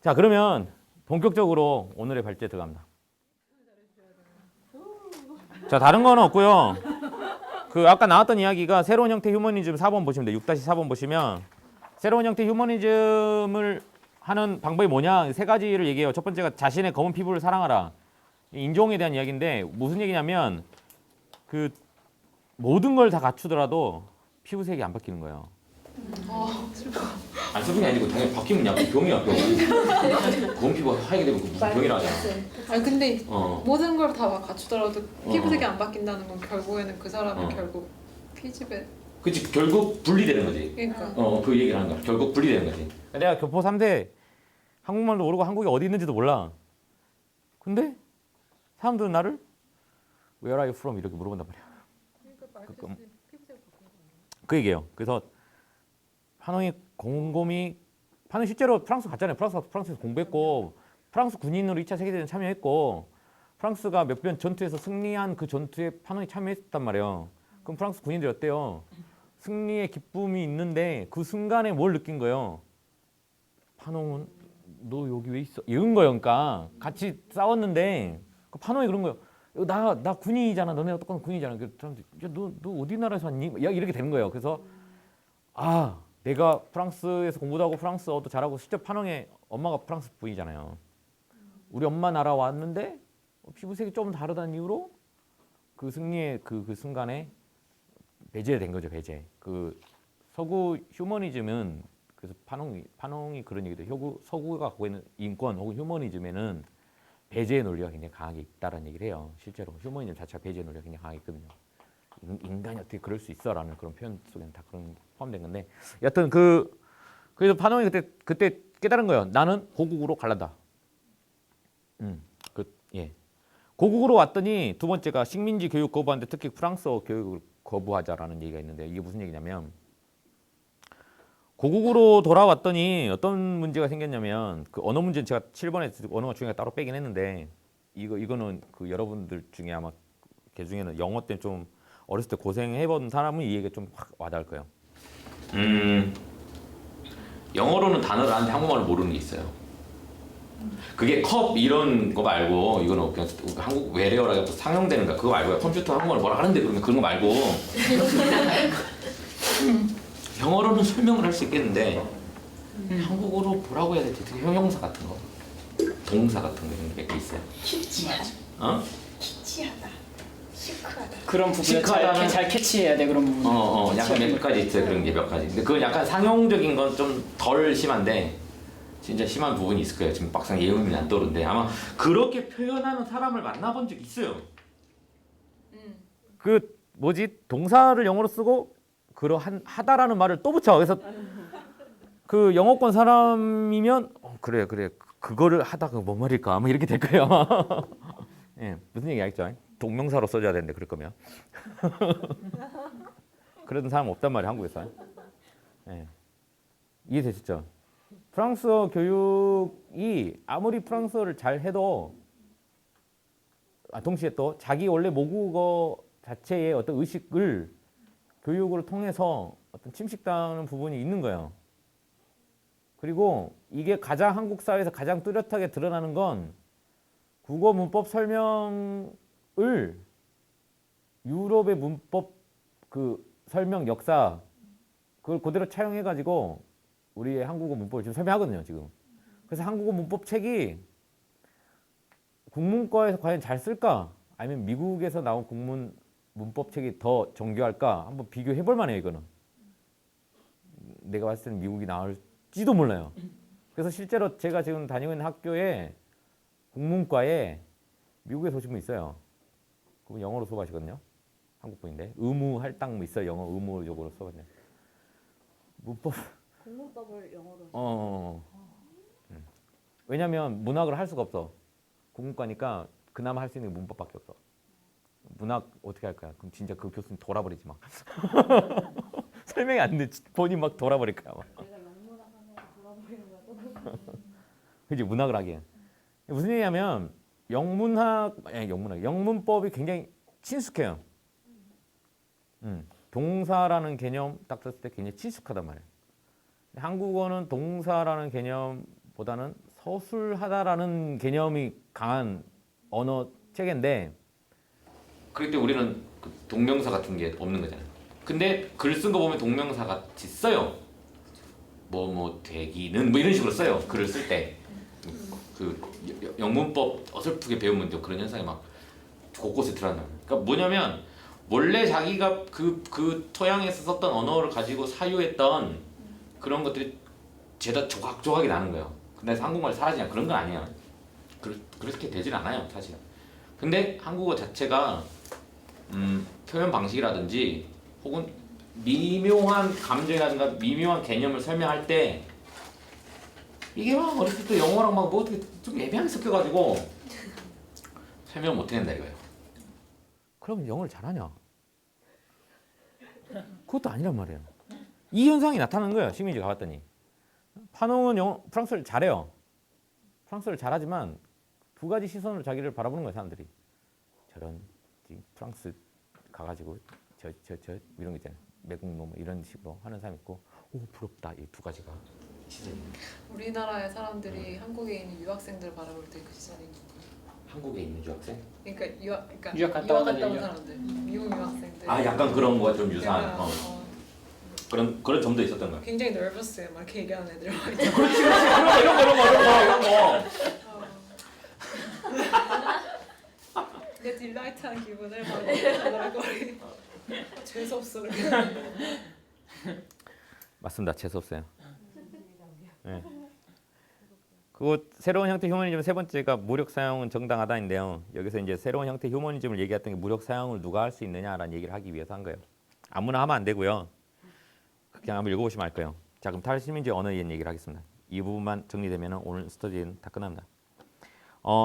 자 그러면 본격적으로 오늘의 발제에 들어갑니다. 자 다른 건 없고요. 그 아까 나왔던 이야기가 새로운 형태 휴머니즘 4번 보시면 돼요. 6-4번 보시면 새로운 형태 휴머니즘을 하는 방법이 뭐냐 세 가지를 얘기해요. 첫 번째가 자신의 검은 피부를 사랑하라. 인종에 대한 이야기인데 무슨 얘기냐면 그 모든 걸 다 갖추더라도 피부색이 안 바뀌는 거예요. 슬퍼. 안 써준 게 아니고 당연히 바뀌면 약간 병이야 병. 검은 피부가 하얘게 되면 그 무슨 병이라 하잖아. 아니 근데 어. 모든 걸 다 갖추더라도 피부색이 안 바뀐다는 건 결국에는 그 사람이 결국 피지배. 그치 결국 분리되는 거지. 그러니까. 그 얘기를 하는 거야. 결국 분리되는 거지. 내가 교포 3대 한국말도 모르고 한국에 어디 있는지도 몰라. 근데 사람들은 나를 Where are you from? 이렇게 물어본단 말이야. 그러니까 말했듯이 피부색 바뀐 거 아니야? 그 얘기예요. 그래서 파농이 곰곰이 파농 실제로 프랑스 갔잖아요. 프랑스에서 공부했고 프랑스 군인으로 2차 세계대전 참여했고 프랑스가 몇 번 전투에서 승리한 그 전투에 파농이 참여했단 말이에요. 그럼 프랑스 군인들이 어때요? 승리의 기쁨이 있는데 그 순간에 뭘 느낀 거예요? 파농은 너 여기 왜 있어? 이런 거예요. 그러니까 같이 싸웠는데 그 파농이 그런 거예요. 나 군인이잖아. 너네가 똑같은 군인이잖아. 그 사람들이 너 어디 나라에서 왔니? 야, 이렇게 되는 거예요. 그래서 내가 프랑스에서 공부도 하고 프랑스어도 잘하고 실제 파농의 엄마가 프랑스 부인이잖아요. 우리 엄마 나라 왔는데 피부색이 좀 다르다는 이유로 그 승리의 그 순간에 배제된 거죠. 배제. 그 서구 휴머니즘은 그래서 파농이 그런 얘기도 서구가 갖고 있는 인권 혹은 휴머니즘에는 배제의 논리가 굉장히 강하게 있다라는 얘기를 해요. 실제로 휴머니즘 자체가 배제의 논리가 굉장히 강하게 있거든요. 인간이 어떻게 그럴 수 있어라는 그런 표현 속에는 다 그런 게 포함된 건데 여하튼 그래서 파농이 그때 깨달은 거예요. 나는 고국으로 갈란다. 고국으로 왔더니 두 번째가 식민지 교육 거부하는데 특히 프랑스어 교육을 거부하자라는 얘기가 있는데 이게 무슨 얘기냐면 고국으로 돌아왔더니 어떤 문제가 생겼냐면 그 언어 문제는 제가 7번에 언어가 중요하게 따로 빼긴 했는데 이거는 그 여러분들 중에 아마 그 중에는 영어 때문에 좀 어렸을 때 고생해본 사람은 이 얘기가 좀 확 와닿을 거예요. 영어로는 단어를 하는데 한국말을 모르는 게 있어요. 그게 컵 이런 거 말고 이거는 그냥 한국 외래어라고 상용되는 거 그거 말고요. 컴퓨터 한국말 뭐라 하는데 그러면 그런 거 말고 영어로는 설명을 할 수 있겠는데 한국어로 뭐라고 해야 될지 되게 형용사 같은 거 동사 같은 거 이런 게 있어요. 키치하다. 키치하다. 시크하다. 그런 부분을 잘 캐치해야 돼 그런 부분. 약간 몇 가지 있어요. 그런 게 몇 가지. 근데 그건 약간 상용적인 건 좀 덜 심한데 진짜 심한 부분이 있을 거예요. 지금 막상 예음이 안 떠오르는데 아마 그렇게 표현하는 사람을 만나본 적 있어요. 그 뭐지 동사를 영어로 쓰고 하다라는 말을 또 붙여. 그래서 그 영어권 사람이면 그래 그거를 하다가 뭔 말일까 아마 이렇게 될 거예요. 예, 무슨 얘기 알겠죠? 동명사로 써줘야 되는데 그럴 거면 그러던 사람 없단 말이에요 한국에서. 예. 이해되시죠? 프랑스어 교육이 아무리 프랑스어를 잘 해도 동시에 또 자기 원래 모국어 자체의 어떤 의식을 교육을 통해서 어떤 침식당하는 부분이 있는 거예요. 그리고 이게 가장 한국 사회에서 가장 뚜렷하게 드러나는 건 국어 문법 설명을 유럽의 문법 그 설명 역사 그걸 그대로 차용해 가지고 우리의 한국어 문법을 지금 설명하거든요, 지금. 그래서 한국어 문법 책이 국문과에서 과연 잘 쓸까? 아니면 미국에서 나온 국문 문법 책이 더 정교할까? 한번 비교해 볼 만해요, 이거는. 내가 봤을 때는 미국이 나올지도 몰라요. 그래서 실제로 제가 지금 다니고 있는 학교에 국문과에 미국에서 오신 분 있어요. 그분 영어로 수업하시거든요. 한국 분인데 의무 할당 뭐 있어요. 영어 의무적으로 수업하시는. 문법 국문법을 영어로. 왜냐면 문학을 할 수가 없어. 국문과니까 그나마 할 수 있는 게 문법밖에 없어. 문학 어떻게 할 거야? 그럼 진짜 그 교수님 돌아버리지 막. 설명이 안 돼. 본인 막 돌아버릴 거야. 막. 내가 영문학 하면 돌아버리는 거야. 그지 문학을 하기엔. 무슨 얘기냐면 영문법이 굉장히 친숙해요. 동사라는 개념 딱 썼을 때 굉장히 친숙하단 말이에요. 한국어는 동사라는 개념보다는 서술하다라는 개념이 강한 언어 체계인데 그럴 때 우리는 그 동명사 같은 게 없는 거잖아요. 근데 글 쓴 거 보면 동명사 같이 써요. 뭐 되기는 뭐 이런 식으로 써요. 글을 쓸 때. 그 영문법 어설프게 배우면 또 그런 현상이 막 곳곳에 드러나요. 그러니까 뭐냐면 원래 자기가 그 토양에서 썼던 언어를 가지고 사유했던 그런 것들이 죄다 조각조각이 나는 거예요. 근데 한국말 사라지냐 그런 건 아니에요. 그렇게 되진 않아요 사실은. 근데 한국어 자체가 표현 방식이라든지 혹은 미묘한 감정이라든가 미묘한 개념을 설명할 때 이게 막 어렸을 때 영어랑 막 뭐 어떻게 좀 애매하게 섞여가지고 설명 못 해낸다 이거예요. 그럼 영어를 잘하냐? 그것도 아니란 말이에요. 이 현상이 나타나는 거예요. 식민지 가봤더니 파농은 프랑스를 잘해요. 프랑스를 잘하지만 두 가지 시선으로 자기를 바라보는 거예요. 사람들이 저런 프랑스 가가지고 저 이런 거 있잖아요. 매국노 이런 식으로 하는 사람 있고 오 부럽다. 이 두 가지가 시선이. 우리나라의 사람들이 한국에 있는 유학생들 바라볼 때 그 시선이 누구예요? 한국에 있는 유학생? 그러니까 유학 유학 갔다 갔다 온 온 사람들, 미국 유학생들. 아 약간 그런 거와 좀 유사한 약간, 그런 점도 있었던 거야. 굉장히 nervous해 막 이렇게 얘기하는 애들 막 있잖아. 그렇지 이런 거. 내 딜라이트한 기분을 받아들거리. 재수 없어 그렇게. 맞습니다. 재수 없어요. 네. 그거 새로운 형태 휴머니즘 세 번째가 무력 사용은 정당하다인데요. 여기서 이제 새로운 형태 휴머니즘을 얘기했던 게 무력 사용을 누가 할 수 있느냐라는 얘기를 하기 위해서 한 거예요. 아무나 하면 안 되고요. 그냥 한번 읽어보시면 알 거예요. 자, 그럼 탈시민주의 언어에 대한 얘기를 하겠습니다. 이 부분만 정리되면 오늘 스터디는 다 끝납니다.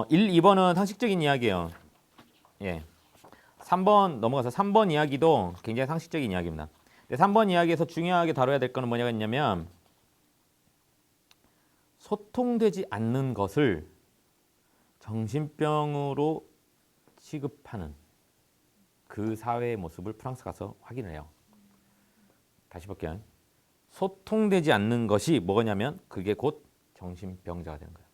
1, 2번은 상식적인 이야기예요. 예. 3번 넘어가서 3번 이야기도 굉장히 상식적인 이야기입니다. 근데 3번 이야기에서 중요하게 다뤄야 될 거는 뭐냐가 있냐면 소통되지 않는 것을 정신병으로 취급하는 그 사회의 모습을 프랑스 가서 확인을 해요. 다시 볼게요. 소통되지 않는 것이 뭐냐면 그게 곧 정신병자가 되는 거예요.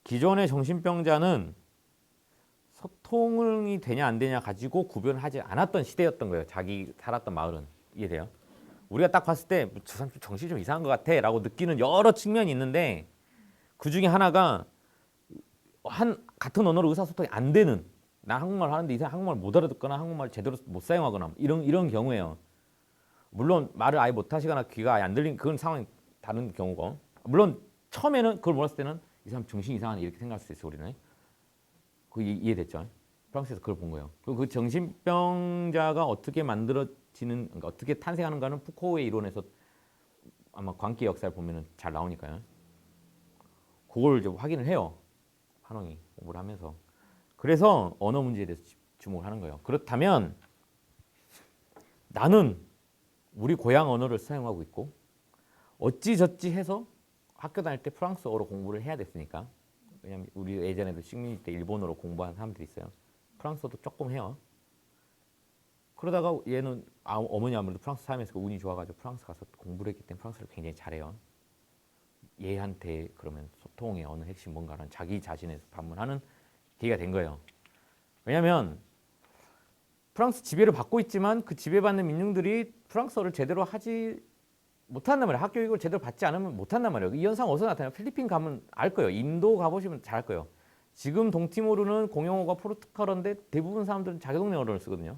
기존의 정신병자는 소통이 되냐 안 되냐 가지고 구별하지 않았던 시대였던 거예요. 자기 살았던 마을은. 이해돼요? 우리가 딱 봤을 때 저 사람 정신이 좀 이상한 것 같아 라고 느끼는 여러 측면이 있는데 그 중에 하나가 같은 언어로 의사소통이 안 되는, 나 한국말 하는데 이 사람 한국말 못 알아듣거나 한국말 제대로 못 사용하거나 이런 경우예요. 물론 말을 아예 못 하시거나 귀가 아예 안 들리는 그건 상황이 다른 경우고, 물론 처음에는 그걸 몰랐을 때는 이 사람 정신이 이상하네 이렇게 생각할 수 있어요. 우리는 그게 이해됐죠. 프랑스에서 그걸 본 거예요. 그리고 그 정신병자가 어떻게 만들어지는, 그러니까 어떻게 탄생하는가는 푸코의 이론에서 아마 광기의 역사를 보면은 잘 나오니까요. 그걸 이제 확인을 해요. 파농이 공부를 하면서. 그래서 언어 문제에 대해서 주목을 하는 거예요. 그렇다면 나는 우리 고향 언어를 사용하고 있고 어찌저찌 해서 학교 다닐 때 프랑스어로 공부를 해야 됐으니까. 왜냐면 우리 예전에도 식민지 때 일본어로 공부한 사람들이 있어요. 프랑스어도 조금 해요. 그러다가 얘는 어머니 아무래도 프랑스 살면서 운이 좋아가지고 프랑스 가서 공부를 했기 때문에 프랑스를 굉장히 잘해요. 얘한테 그러면 소통의 어느 핵심 뭔가라는 자기 자신에서 반문하는 계기가 된 거예요. 왜냐하면 프랑스 지배를 받고 있지만 그 지배받는 민중들이 프랑스어를 제대로 하지 못한단 말이에요. 학교 교육을 제대로 받지 않으면 못한단 말이에요. 이 현상 어디서 나타나요? 필리핀 가면 알 거예요. 인도 가보시면 잘 알 거예요. 지금 동티모르는 공용어가 포르투갈어인데 대부분 사람들은 자기 동네 언어를 쓰거든요.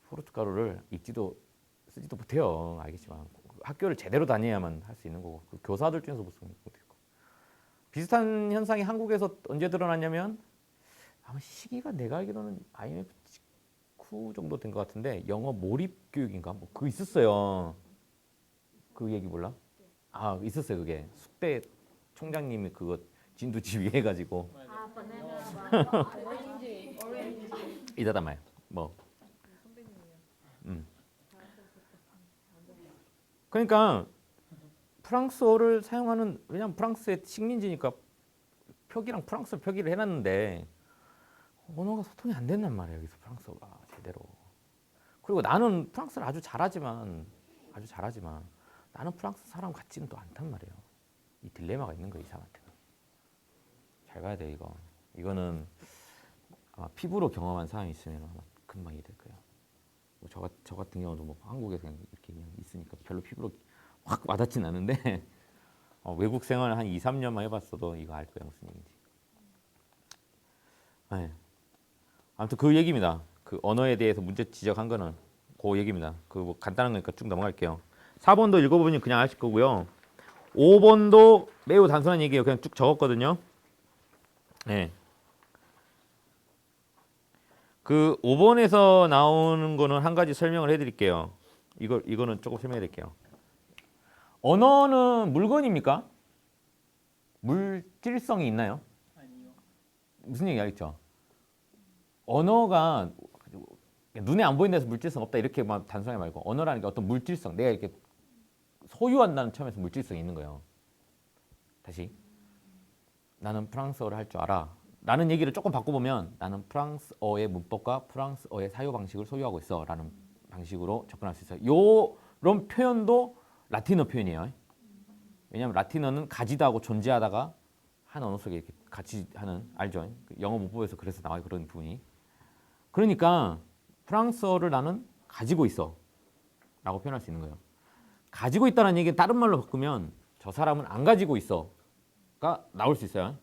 포르투갈어를 읽지도 쓰지도 못해요. 알겠지만 학교를 제대로 다녀야만 할 수 있는 거고 그 교사들 중에서 못 쓰는 것도 있고. 비슷한 현상이 한국에서 언제 드러났냐면 아마 시기가 내가 알기로는 IMF 직후 정도 된 것 같은데 영어 몰입 교육인가 뭐 그거 있었어요. 그 얘기 몰라? 아 있었어요. 그게 숙대 총장님이 그거 진두지휘 해가지고 이러다 말 뭐. 그러니까 프랑스어를 사용하는, 왜냐면 프랑스의 식민지니까 표기랑 프랑스어 표기를 해놨는데 언어가 소통이 안 된단 말이에요. 여기서 프랑스어가 제대로. 그리고 나는 프랑스를 아주 잘하지만 나는 프랑스 사람 같지는 또 않단 말이에요. 이 딜레마가 있는 거예요. 이 사람한테는. 잘 봐야 돼 이거. 이거는 아마 피부로 경험한 사람이 있으면 아마 금방 이해될 거예요. 뭐 저 같은 경우도 뭐 한국에서 이렇게 그냥 있으니까 별로 피부로 확 와닿진 않은데 외국 생활을 한 2, 3년만 해봤어도 이거 알 거예요. 무슨 얘기인지. 네. 아무튼 그 얘기입니다. 그 언어에 대해서 문제 지적한 거는 그 얘기입니다. 그 뭐 간단한 거니까 쭉 넘어갈게요. 4번도 읽어보면 그냥 아실 거고요. 5번도 매우 단순한 얘기예요. 그냥 쭉 적었거든요. 네. 그 5번에서 나오는 거는 한 가지 설명을 해드릴게요. 이거는 조금 설명해드릴게요. 언어는 물건입니까? 물질성이 있나요? 아니요. 무슨 얘기 알겠죠? 언어가 눈에 안 보이는 데서 물질성 없다 이렇게만 단순하게 말고 언어라는 게 어떤 물질성, 내가 이렇게 소유한다는 점에서 물질성이 있는 거예요. 다시 나는 프랑스어를 할 줄 알아 라는 얘기를 조금 바꿔보면 나는 프랑스어의 문법과 프랑스어의 사유 방식을 소유하고 있어 라는 방식으로 접근할 수 있어요. 요런 표현도 라틴어 표현이에요. 왜냐하면 라틴어는 가지다 하고 존재하다가 한 언어 속에 이렇게 같이 하는, 알죠? 영어 문법에서 그래서 나와요, 그런 부분이. 그러니까 프랑스어를 나는 가지고 있어 라고 표현할 수 있는 거예요. 가지고 있다는 얘기는 다른 말로 바꾸면 저 사람은 안 가지고 있어가 나올 수 있어요.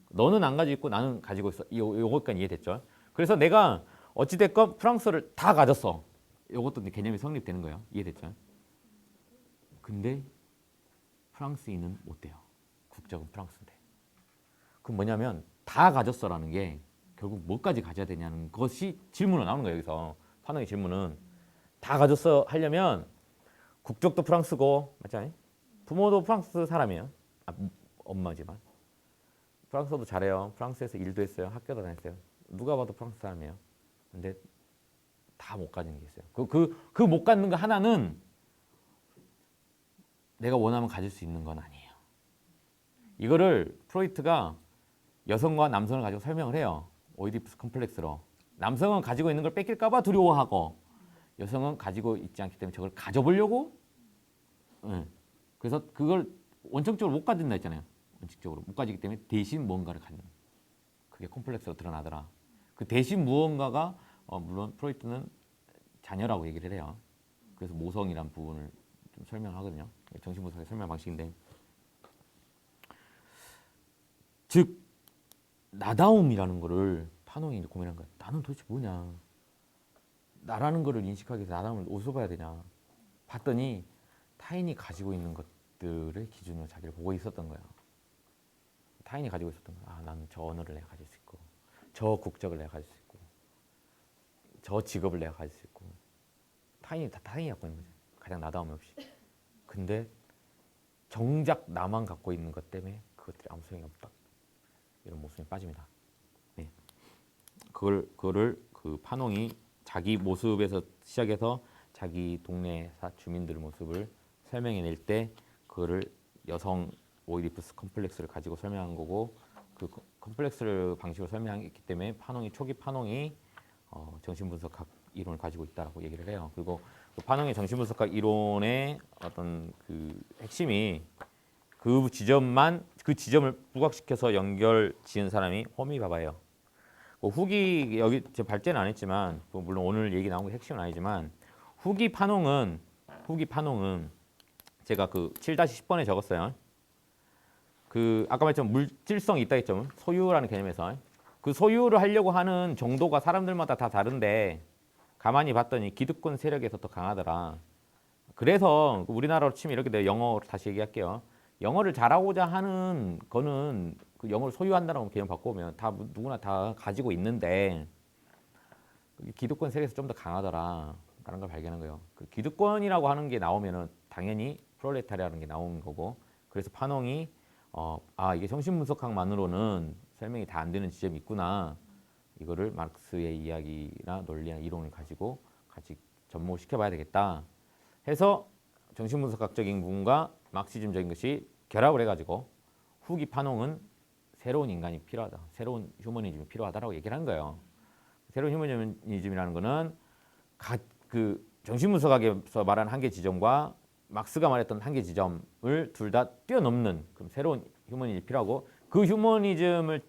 너는 안 가지고 있고 나는 가지고 있어. 요거까지 이해됐죠? 그래서 내가 어찌됐건 프랑스어를 다 가졌어. 요것도 개념이 성립되는 거예요. 이해됐죠? 근데 프랑스인은 못 돼요. 국적은 프랑스인데. 그럼 뭐냐면 다 가졌어라는 게 결국 뭐까지 가져야 되냐는 것이 질문으로 나오는 거예요. 여기서 판호의 질문은 다 가졌어 하려면 국적도 프랑스고, 맞죠? 부모도 프랑스 사람이에요. 엄마지만 프랑스어도 잘해요. 프랑스에서 일도 했어요. 학교도 다녔어요. 누가 봐도 프랑스 사람이에요. 근데 다 못 가지는 게 있어요. 그 못 갖는 거 하나는 내가 원하면 가질 수 있는 건 아니에요. 이거를 프로이트가 여성과 남성을 가지고 설명을 해요. 오이디푸스 컴플렉스로. 남성은 가지고 있는 걸 뺏길까 봐 두려워하고 여성은 가지고 있지 않기 때문에 저걸 가져보려고. 그래서 그걸 원칙적으로 못 가진다 했잖아요. 원칙적으로 못 가지기 때문에 대신 무언가를 갖는. 그게 컴플렉스로 드러나더라. 그 대신 무언가가 물론 프로이트는 자녀라고 얘기를 해요. 그래서 모성이란 부분을 좀 설명하거든요. 정신분석의 설명 방식인데, 즉 나다움이라는 거를 파농이 이제 고민한 거야. 나는 도대체 뭐냐? 나라는 거를 인식하기 위해서 나다움을 어디서 봐야 되냐? 봤더니 타인이 가지고 있는 것들의 기준으로 자기를 보고 있었던 거야. 타인이 가지고 있었던 거야. 아, 나는 저 언어를 내가 가질 수 있고, 저 국적을 내가 가질 수 있고, 저 직업을 내가 가질 수 있고. 타인이 다 타인이 갖고 있는 거지. 가장 나다움 없이. 근데 정작 나만 갖고 있는 것 때문에 그것들이 아무 소용이 없다. 이런 모습에 빠집니다. 네. 그거를 그 파농이 자기 모습에서 시작해서 자기 동네 주민들 모습을 설명해낼 때 그거를 여성 오이디푸스 컴플렉스를 가지고 설명한 거고, 그 컴플렉스를 방식으로 설명했기 때문에 초기 파농이 정신분석학 이론을 가지고 있다라고 얘기를 해요. 그리고 그 파농의 정신분석학 이론의 어떤 그 핵심이 그 지점을 부각시켜서 연결 지은 사람이 호미바바예요. 후기 여기 제 발제는 안 했지만 물론 오늘 얘기 나온 게 핵심은 아니지만 후기 파농은 제가 그 7-10번에 적었어요. 그 아까 말했지만 물질성이 있다 했죠. 소유라는 개념에서 그 소유를 하려고 하는 정도가 사람들마다 다 다른데 가만히 봤더니 기득권 세력에서 더 강하더라. 그래서 우리나라로 치면 이렇게 돼요. 영어로 다시 얘기할게요. 영어를 잘하고자 하는 거는 그 영어를 소유한다는 개념 바꾸면 다 누구나 다 가지고 있는데 기득권 세력에서 좀 더 강하더라 라는 걸 발견한 거예요. 그 기득권이라고 하는 게 나오면은 당연히 프롤레타리아라는 게 나오는 거고, 그래서 파농이 이게 정신분석학만으로는 설명이 다 안 되는 지점이 있구나. 이거를 마르크스의 이야기나 논리나 이론을 가지고 같이 접목시켜봐야 되겠다 해서 정신분석학적인 부분과 마르크시즘적인 것이 결합을 해가지고 후기 파농은 새로운 인간이 필요하다, 새로운 휴머니즘이 필요하다라고 얘기를 한 거예요. 새로운 휴머니즘이라는 거는 그 정신분석학에서 말하는 한계 지점과 막스가 말했던 한계 지점을 둘 다 뛰어넘는 그럼 새로운 휴머니즘이 필요하고, 그 휴머니즘을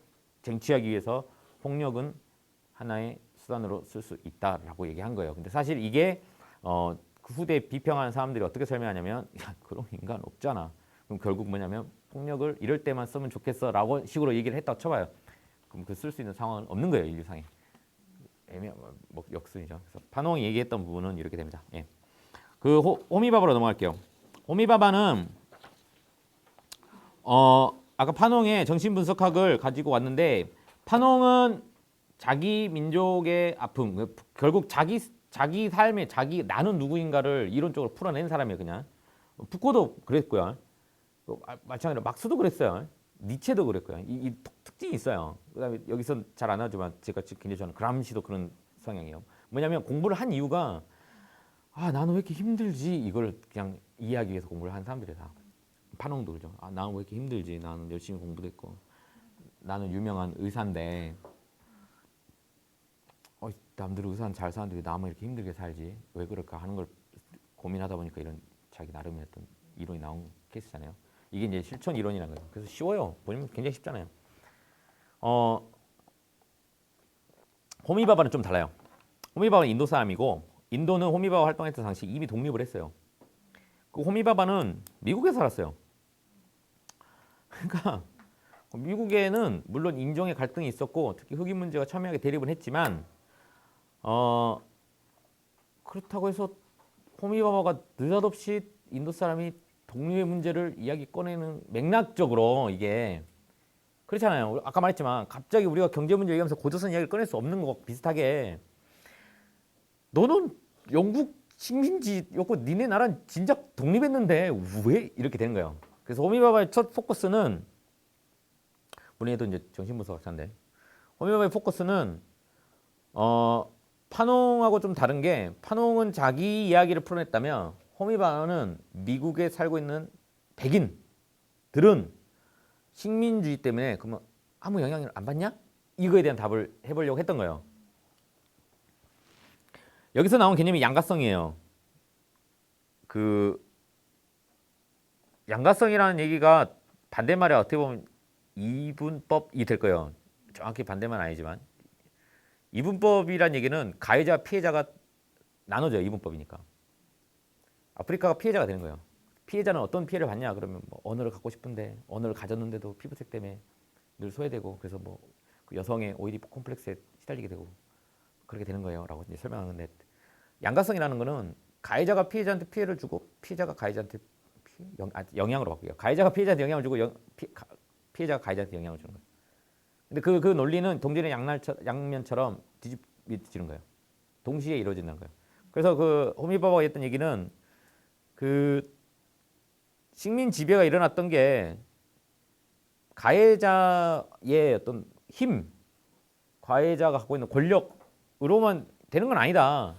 쟁취하기 위해서 폭력은 하나의 수단으로 쓸 수 있다라고 얘기한 거예요. 근데 사실 이게 그 후대에 비평하는 사람들이 어떻게 설명하냐면, 야, 그런 인간 없잖아. 그럼 결국 뭐냐면 폭력을 이럴 때만 쓰면 좋겠어 라고 식으로 얘기를 했다고 쳐봐요. 그럼 그 쓸 수 있는 상황은 없는 거예요, 인류상에. 역순이죠. 그래서 파농이 얘기했던 부분은 이렇게 됩니다. 예. 그 호미밥으로 넘어갈게요. 호미바바는 아까 파농의 정신분석학을 가지고 왔는데 파농은 자기 민족의 아픔, 결국 자기 삶의 나는 누구인가를 이론적으로 풀어낸 사람이에요. 그냥 푸코도 그랬고요. 마찬가지로 막스도 그랬어요. 니체도 그랬고요. 이 특징이 있어요. 그다음에 여기서 잘 안 하지만 제가 굉장히 저는 그람시도 그런 성향이에요. 뭐냐면 공부를 한 이유가 나는 왜 이렇게 힘들지 이걸 그냥 이해하기 위해서 공부를 한 사람들이 다. 파농도 그러죠. 나는 왜 이렇게 힘들지? 나는 열심히 공부도 했고 나는 유명한 의사인데 남들은 의사는 잘 사는데 왜 나만 이렇게 힘들게 살지? 왜 그럴까 하는 걸 고민하다 보니까 이런 자기 나름의 어떤 이론이 나온 케이스잖아요. 이게 이제 실천 이론이라는 거예요. 그래서 쉬워요. 보면 굉장히 쉽잖아요. 호미바바는 좀 달라요. 호미바바는 인도 사람이고 인도는 호미바바 활동했던 당시 이미 독립을 했어요. 그 호미바바는 미국에 살았어요. 그러니까 미국에는 물론 인종의 갈등이 있었고 특히 흑인 문제가 첨예하게 대립은 했지만 그렇다고 해서 호미바바가 느닷없이 인도 사람이 독립의 문제를 이야기 꺼내는 맥락적으로 이게 그렇잖아요. 아까 말했지만 갑자기 우리가 경제 문제 얘기하면서 고조선 이야기를 꺼낼 수 없는 거 비슷하게 너는 영국 식민지였고 니네 나라는 진작 독립했는데 왜 이렇게 되는 거예요. 그래서 호미바바의 첫 포커스는 본인도 이제 정신분석학자인데 호미바바의 포커스는 파농하고 좀 다른 게 파농은 자기 이야기를 풀어냈다면 호미바바는 미국에 살고 있는 백인들은 식민주의 때문에 그러면 아무 영향을 안 받냐? 이거에 대한 답을 해보려고 했던 거예요. 여기서 나온 개념이 양가성이에요. 그 양가성이라는 얘기가 반대말에 어떻게 보면 이분법이 될 거예요. 정확히 반대만 아니지만 이분법이란 얘기는 가해자 피해자가 나눠져요. 이분법이니까. 아프리카가 피해자가 되는 거예요. 피해자는 어떤 피해를 받냐 그러면 뭐 언어를 갖고 싶은데 언어를 가졌는데도 피부색 때문에 늘 소외되고 그래서 뭐 그 여성의 오이디푸 콤플렉스에 시달리게 되고 그렇게 되는 거예요라고 이제 설명하는데 양가성이라는 거는 가해자가 피해자한테 피해를 주고 피해자가 가해자한테 영향으로 바뀌어요. 가해자가 피해자한테 영향을 주고 피해자가 가해자한테 영향을 주는 거예요. 근데 그 논리는 동전의 양면처럼 뒤집어지는 거예요. 동시에 이루어진다는 거예요. 그래서 그 호미바바가 했던 얘기는 그 식민 지배가 일어났던 게 가해자의 어떤 힘, 가해자가 갖고 있는 권력으로만 되는 건 아니다.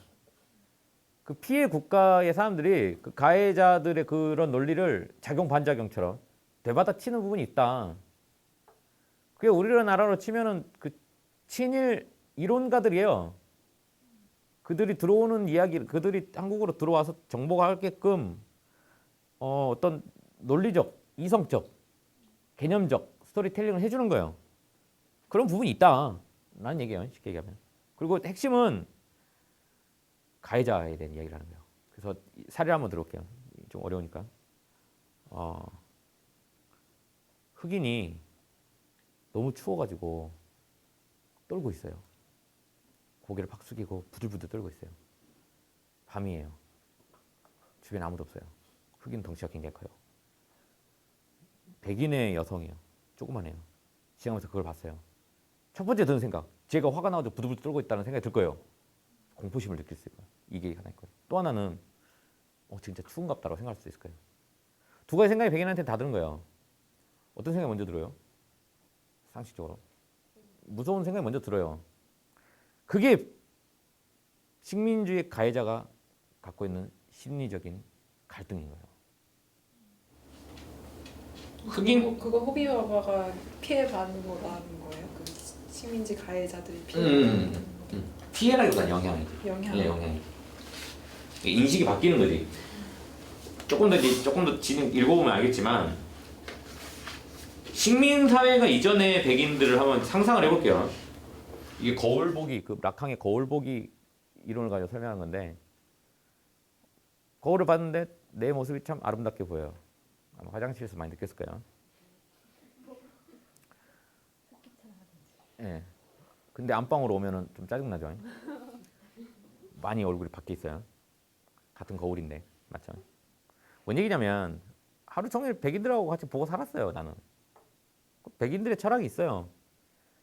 그 피해 국가의 사람들이 그 가해자들의 그런 논리를 작용 반작용처럼 되받아치는 부분이 있다. 그게 우리나라로 치면은 그 친일 이론가들이에요. 그들이 들어오는 이야기, 그들이 한국으로 들어와서 정보가 하게끔 어떤 논리적, 이성적, 개념적 스토리텔링을 해주는 거예요. 그런 부분이 있다. 라는 얘기예요. 쉽게 얘기하면. 그리고 핵심은 가해자에 대한 이야기라는 거예요. 그래서 사례를 한번 들어볼게요. 좀 어려우니까. 흑인이 너무 추워가지고 떨고 있어요. 고개를 팍 숙이고 부들부들 떨고 있어요. 밤이에요. 주변에 아무도 없어요. 흑인 덩치가 굉장히 커요. 백인의 여성이에요. 조그만해요. 지나가면서 그걸 봤어요. 첫 번째 드는 생각, 제가 화가 나가지고 부들부들 떨고 있다는 생각이 들 거예요. 공포심을 느낄 수 있어요. 이게 하나일 거예요. 또 하나는 진짜 추운갑다라고 생각할 수 있을 거예요. 두 가지 생각이 백인한테 다 드는 거예요. 어떤 생각이 먼저 들어요? 상식적으로 무서운 생각이 먼저 들어요. 그게 식민주의 가해자가 갖고 있는 심리적인 갈등인 거예요. 흑인 그거 호비바바가 피해 받는 거라는 거예요? 그 식민지 가해자들이 피해 피해라기보다는 영향이지. 영향. 예, 영향이. 인식이 바뀌는 거지. 조금 더 읽어보면 알겠지만 식민 사회가 이전의 백인들을 한번 상상을 해볼게요. 이게 거울보기, 그 라캉의 거울보기 이론을 가지고 설명한 건데 거울을 봤는데 내 모습이 참 아름답게 보여요. 아마 화장실에서 많이 느꼈을 거예요. 예. 근데 안방으로 오면은 좀 짜증나죠. 많이 얼굴이 바뀌어 있어요. 같은 거울인데, 맞죠? 뭔 얘기냐면 하루 종일 백인들하고 같이 보고 살았어요. 나는. 백인들의 철학이 있어요.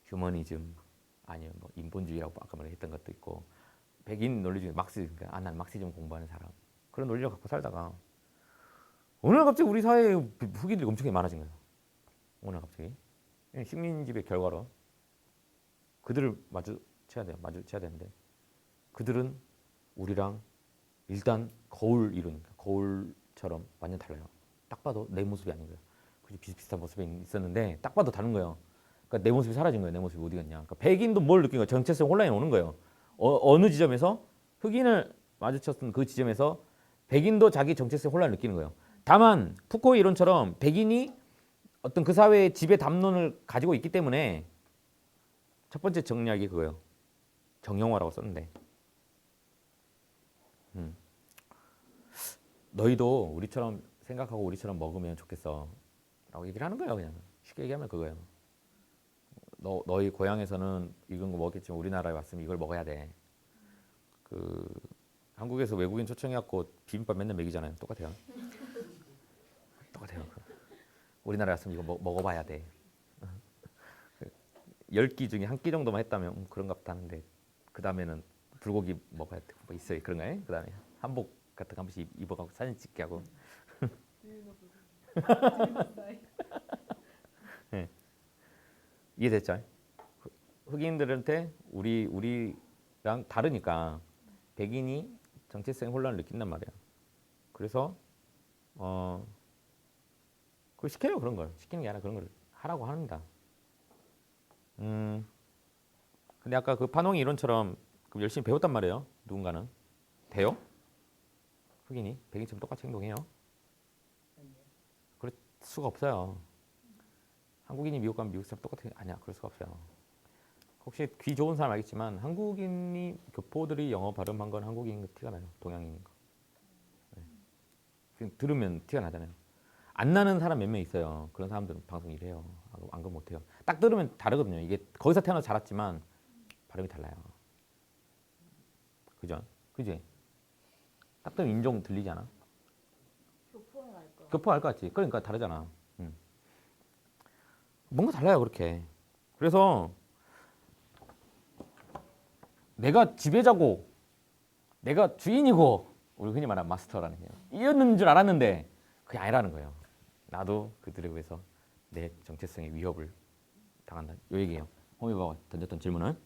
휴머니즘 아니면 뭐 인본주의라고 아까 말했던 것도 있고 백인 논리 중에 막시즘, 난 막시즘 공부하는 사람 그런 논리를 갖고 살다가 어느 날 갑자기 우리 사회에 흑인들이 엄청 많아진 거예요. 어느 날 갑자기 식민지배 결과로 그들을 마주쳐야 되는데 그들은 우리랑 일단 거울 이루니까 거울처럼 완전 달라요. 딱 봐도 내 모습이 아닌 거예요. 그지 비슷비슷한 모습이 있었는데 딱 봐도 다른 거예요. 그러니까 내 모습이 사라진 거예요. 내 모습이 어디 갔냐. 그러니까 백인도 뭘 느낀 거예요. 정체성 혼란이 오는 거예요. 어느 지점에서 흑인을 마주쳤던 그 지점에서 백인도 자기 정체성 혼란을 느끼는 거예요. 다만 푸코의 이론처럼 백인이 어떤 그 사회의 지배 담론을 가지고 있기 때문에 첫 번째 정리하기 그거예요. 정형화라고 썼는데 너희도 우리처럼 생각하고 우리처럼 먹으면 좋겠어 라고 얘기를 하는 거예요. 그냥 쉽게 얘기하면 그거예요. 너희 고향에서는 이런 거 먹겠지만 우리나라에 왔으면 이걸 먹어야 돼. 그 한국에서 외국인 초청해갖고 비빔밥 맨날 먹이잖아요. 똑같아요. 똑같아요. 우리나라에 왔으면 이거 먹어봐야 돼. 10끼 중에 한 끼 정도만 했다면 그런가 보다 하는데 그 다음에는 불고기 먹어야 돼. 뭐 있어요. 그런가요? 그 다음에 한복 같은 거 한 번씩 입어가고 사진 찍게 하고. 네. 이해됐죠? 흑인들한테 우리랑 다르니까 백인이 정체성의 혼란을 느낀단 말이야. 그래서 그걸 시켜요. 그런 걸 시키는 게 아니라 그런 걸 하라고 합니다. 근데 아까 그 판홍이 이론처럼 열심히 배웠단 말이에요. 누군가는 돼요? 흑인이 백인처럼 똑같이 행동해요? 그럴 수가 없어요. 한국인이 미국 가면 미국 사람 똑같은 게 아니야. 그럴 수가 없어요. 혹시 귀 좋은 사람 알겠지만 한국인이 교포들이 영어 발음한 건 한국인인 거 티가 나요. 동양인인 거. 네. 들으면 티가 나잖아요. 안 나는 사람 몇 명 있어요. 그런 사람들은 방송 일해요. 안 그러면 못해요. 딱 들으면 다르거든요. 이게 거기서 태어나서 자랐지만 발음이 달라요. 그죠? 그지? 딱 들으면 인종 들리지 않아? 교포 알 것 같지? 그러니까 다르잖아. 뭔가 달라요. 그렇게. 그래서 내가 지배자고 내가 주인이고 우리 흔히 말하는 마스터라는 게 이었는 줄 알았는데 그게 아니라는 거예요. 나도 그들에 의해서 내 정체성의 위협을 당한다. 이 얘기예요. 홍미바가 던졌던 질문은.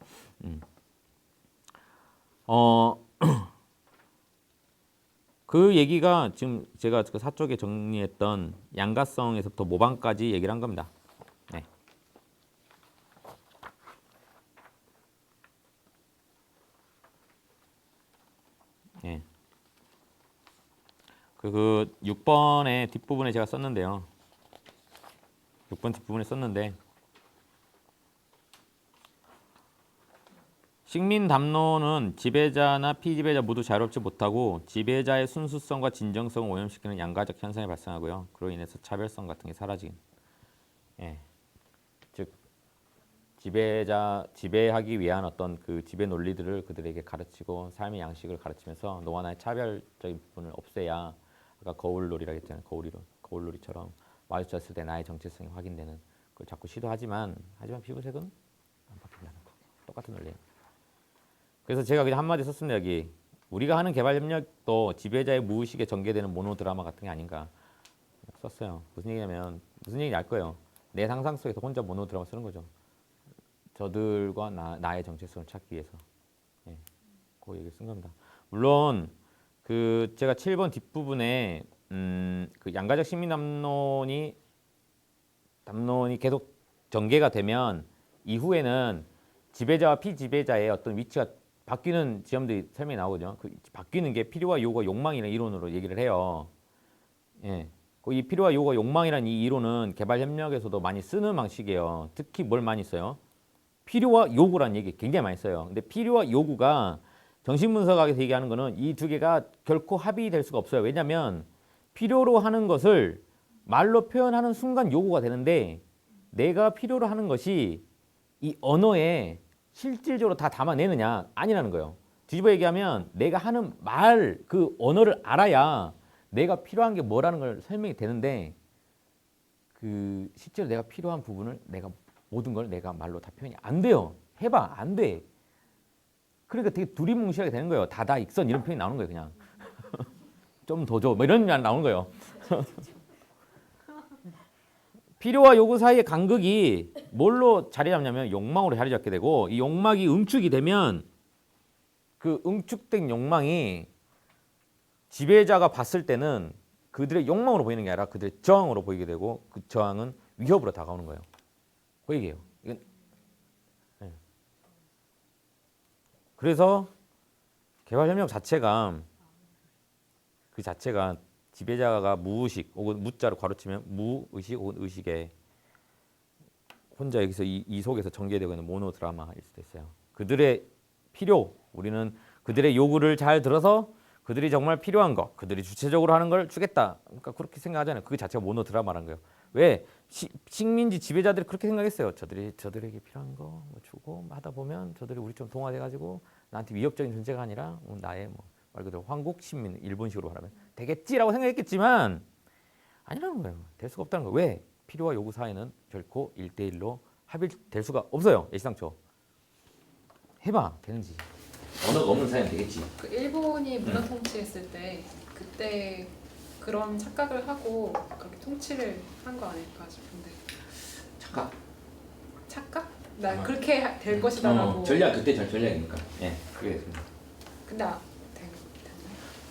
그 얘기가 지금 제가 그 사쪽에 정리했던 양가성에서부터 모방까지 얘기를 한 겁니다. 네. 네. 그 6번의 뒷부분에 제가 썼는데요. 6번 뒷부분에 썼는데 식민 담론은 지배자나 피지배자 모두 자유롭지 못하고 지배자의 순수성과 진정성을 오염시키는 양가적 현상이 발생하고요. 그로 인해서 차별성 같은 게 사라진. 예. 즉 지배하기 위한 어떤 그 지배 논리들을 그들에게 가르치고 삶의 양식을 가르치면서 너와 나의 차별적인 부분을 없애야 아까 거울놀이라고 했잖아요. 거울놀이처럼 마주쳤을 때 나의 정체성이 확인되는 그걸 자꾸 시도하지만 피부색은 안 바뀐다는 거. 똑같은 논리예요. 그래서 제가 그냥 한마디 썼습니다. 여기 우리가 하는 개발 협력도 지배자의 무의식에 전개되는 모노드라마 같은 게 아닌가 썼어요. 무슨 얘기냐면 무슨 얘기인지 알 거예요. 내 상상 속에서 혼자 모노드라마 쓰는 거죠. 저들과 나의 정체성을 찾기 위해서. 예, 그 얘기를 쓴 겁니다. 물론 그 제가 7번 뒷부분에 그 양가적 식민 담론이 계속 전개가 되면 이후에는 지배자와 피지배자의 어떤 위치가 바뀌는 지점들이 설명이 나오거든요. 그 바뀌는 게 필요와 요구와 욕망이라는 이론으로 얘기를 해요. 예. 이 필요와 요구와 욕망이라는 이 이론은 개발 협력에서도 많이 쓰는 방식이에요. 특히 뭘 많이 써요? 필요와 요구라는 얘기 굉장히 많이 써요. 근데 필요와 요구가 정신분석학에서 얘기하는 거는 이 두 개가 결코 합의될 수가 없어요. 왜냐하면 필요로 하는 것을 말로 표현하는 순간 요구가 되는데 내가 필요로 하는 것이 이 언어에 실질적으로 다 담아내느냐 아니라는 거예요. 뒤집어 얘기하면 내가 하는 말 그 언어를 알아야 내가 필요한 게 뭐라는 걸 설명이 되는데 그 실제로 내가 필요한 부분을 내가 모든 걸 내가 말로 다 표현이 안 돼요. 해봐 안 돼. 그러니까 되게 두리뭉실하게 되는 거예요. 다다익선 이런 표현이 나오는 거예요. 그냥 좀 더 줘. 뭐 이런 말 나오는 거예요. 필요와 요구 사이의 간극이 뭘로 자리 잡냐면 욕망으로 자리 잡게 되고 이 욕망이 응축이 되면 그 응축된 욕망이 지배자가 봤을 때는 그들의 욕망으로 보이는 게 아니라 그들의 저항으로 보이게 되고 그 저항은 위협으로 다가오는 거예요. 그 얘기예요. 이건 네. 그래서 개발협력 자체가 그 자체가 지배자가 무의식 혹은 무자로 가로치면 무의식 혹은 의식에 혼자 여기서 이 속에서 전개되고 있는 모노 드라마일 수도 있어요. 그들의 필요, 우리는 그들의 요구를 잘 들어서 그들이 정말 필요한 거, 그들이 주체적으로 하는 걸 주겠다. 그러니까 그렇게 생각하잖아요. 그게 자체가 모노 드라마라는 거예요. 왜? 식민지 지배자들이 그렇게 생각했어요. 저들에게 필요한 거 뭐 주고 하다 보면 저들이 우리 좀 동화돼가지고 나한테 위협적인 존재가 아니라 나의 뭐 말 그대로 황국 신민, 일본식으로 말하면 되겠지라고 생각했겠지만 아니라는 거예요. 될 수가 없다는 거예요. 왜? 필요와 요구 사이는 결코 1대1로 합일될 수가 없어요. 예시상초. 해봐 되는지. 언어가 없는 사이는 되겠지. 그 일본이 문화 통치했을 때 그때 그런 착각을 하고 그렇게 통치를 한 거 아닐까 싶은데. 착각. 착각? 난 그렇게 될 것이다라고. 전략 그때 전략이니까. 예, 그게 됐습니다. 근데 됐나요?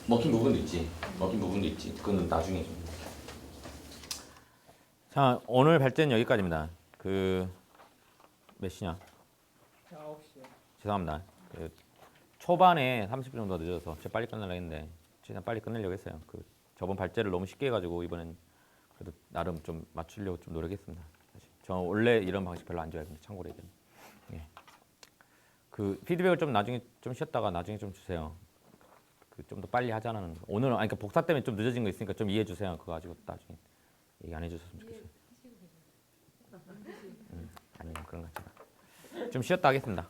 먹힌 부분도 있지. 먹힌 부분도 있지. 그건 나중에 좀. 자, 오늘 발제는 여기까지입니다. 그 몇 시냐? 9시요. 죄송합니다. 그 초반에 30분 정도 늦어서 제가 빨리 끝내려고 했는데 최대한 빨리 끝내려고 했어요. 그 저번 발제를 너무 쉽게 해가지고 이번엔 그래도 나름 좀 맞추려고 좀 노력했습니다. 사실 저 원래 이런 방식 별로 안 좋아해요. 참고로 얘기는. 예. 그 피드백을 좀 나중에 좀 쉬었다가 나중에 좀 주세요. 그 좀 더 빨리 하자는 거. 오늘은 아니 그러니까 복사 때문에 좀 늦어진 거 있으니까 좀 이해해 주세요. 그거 가지고 나중에 얘기 안 해주셨으면 좋겠어요. 아니 그런 거 같지만 좀 쉬었다 하겠습니다.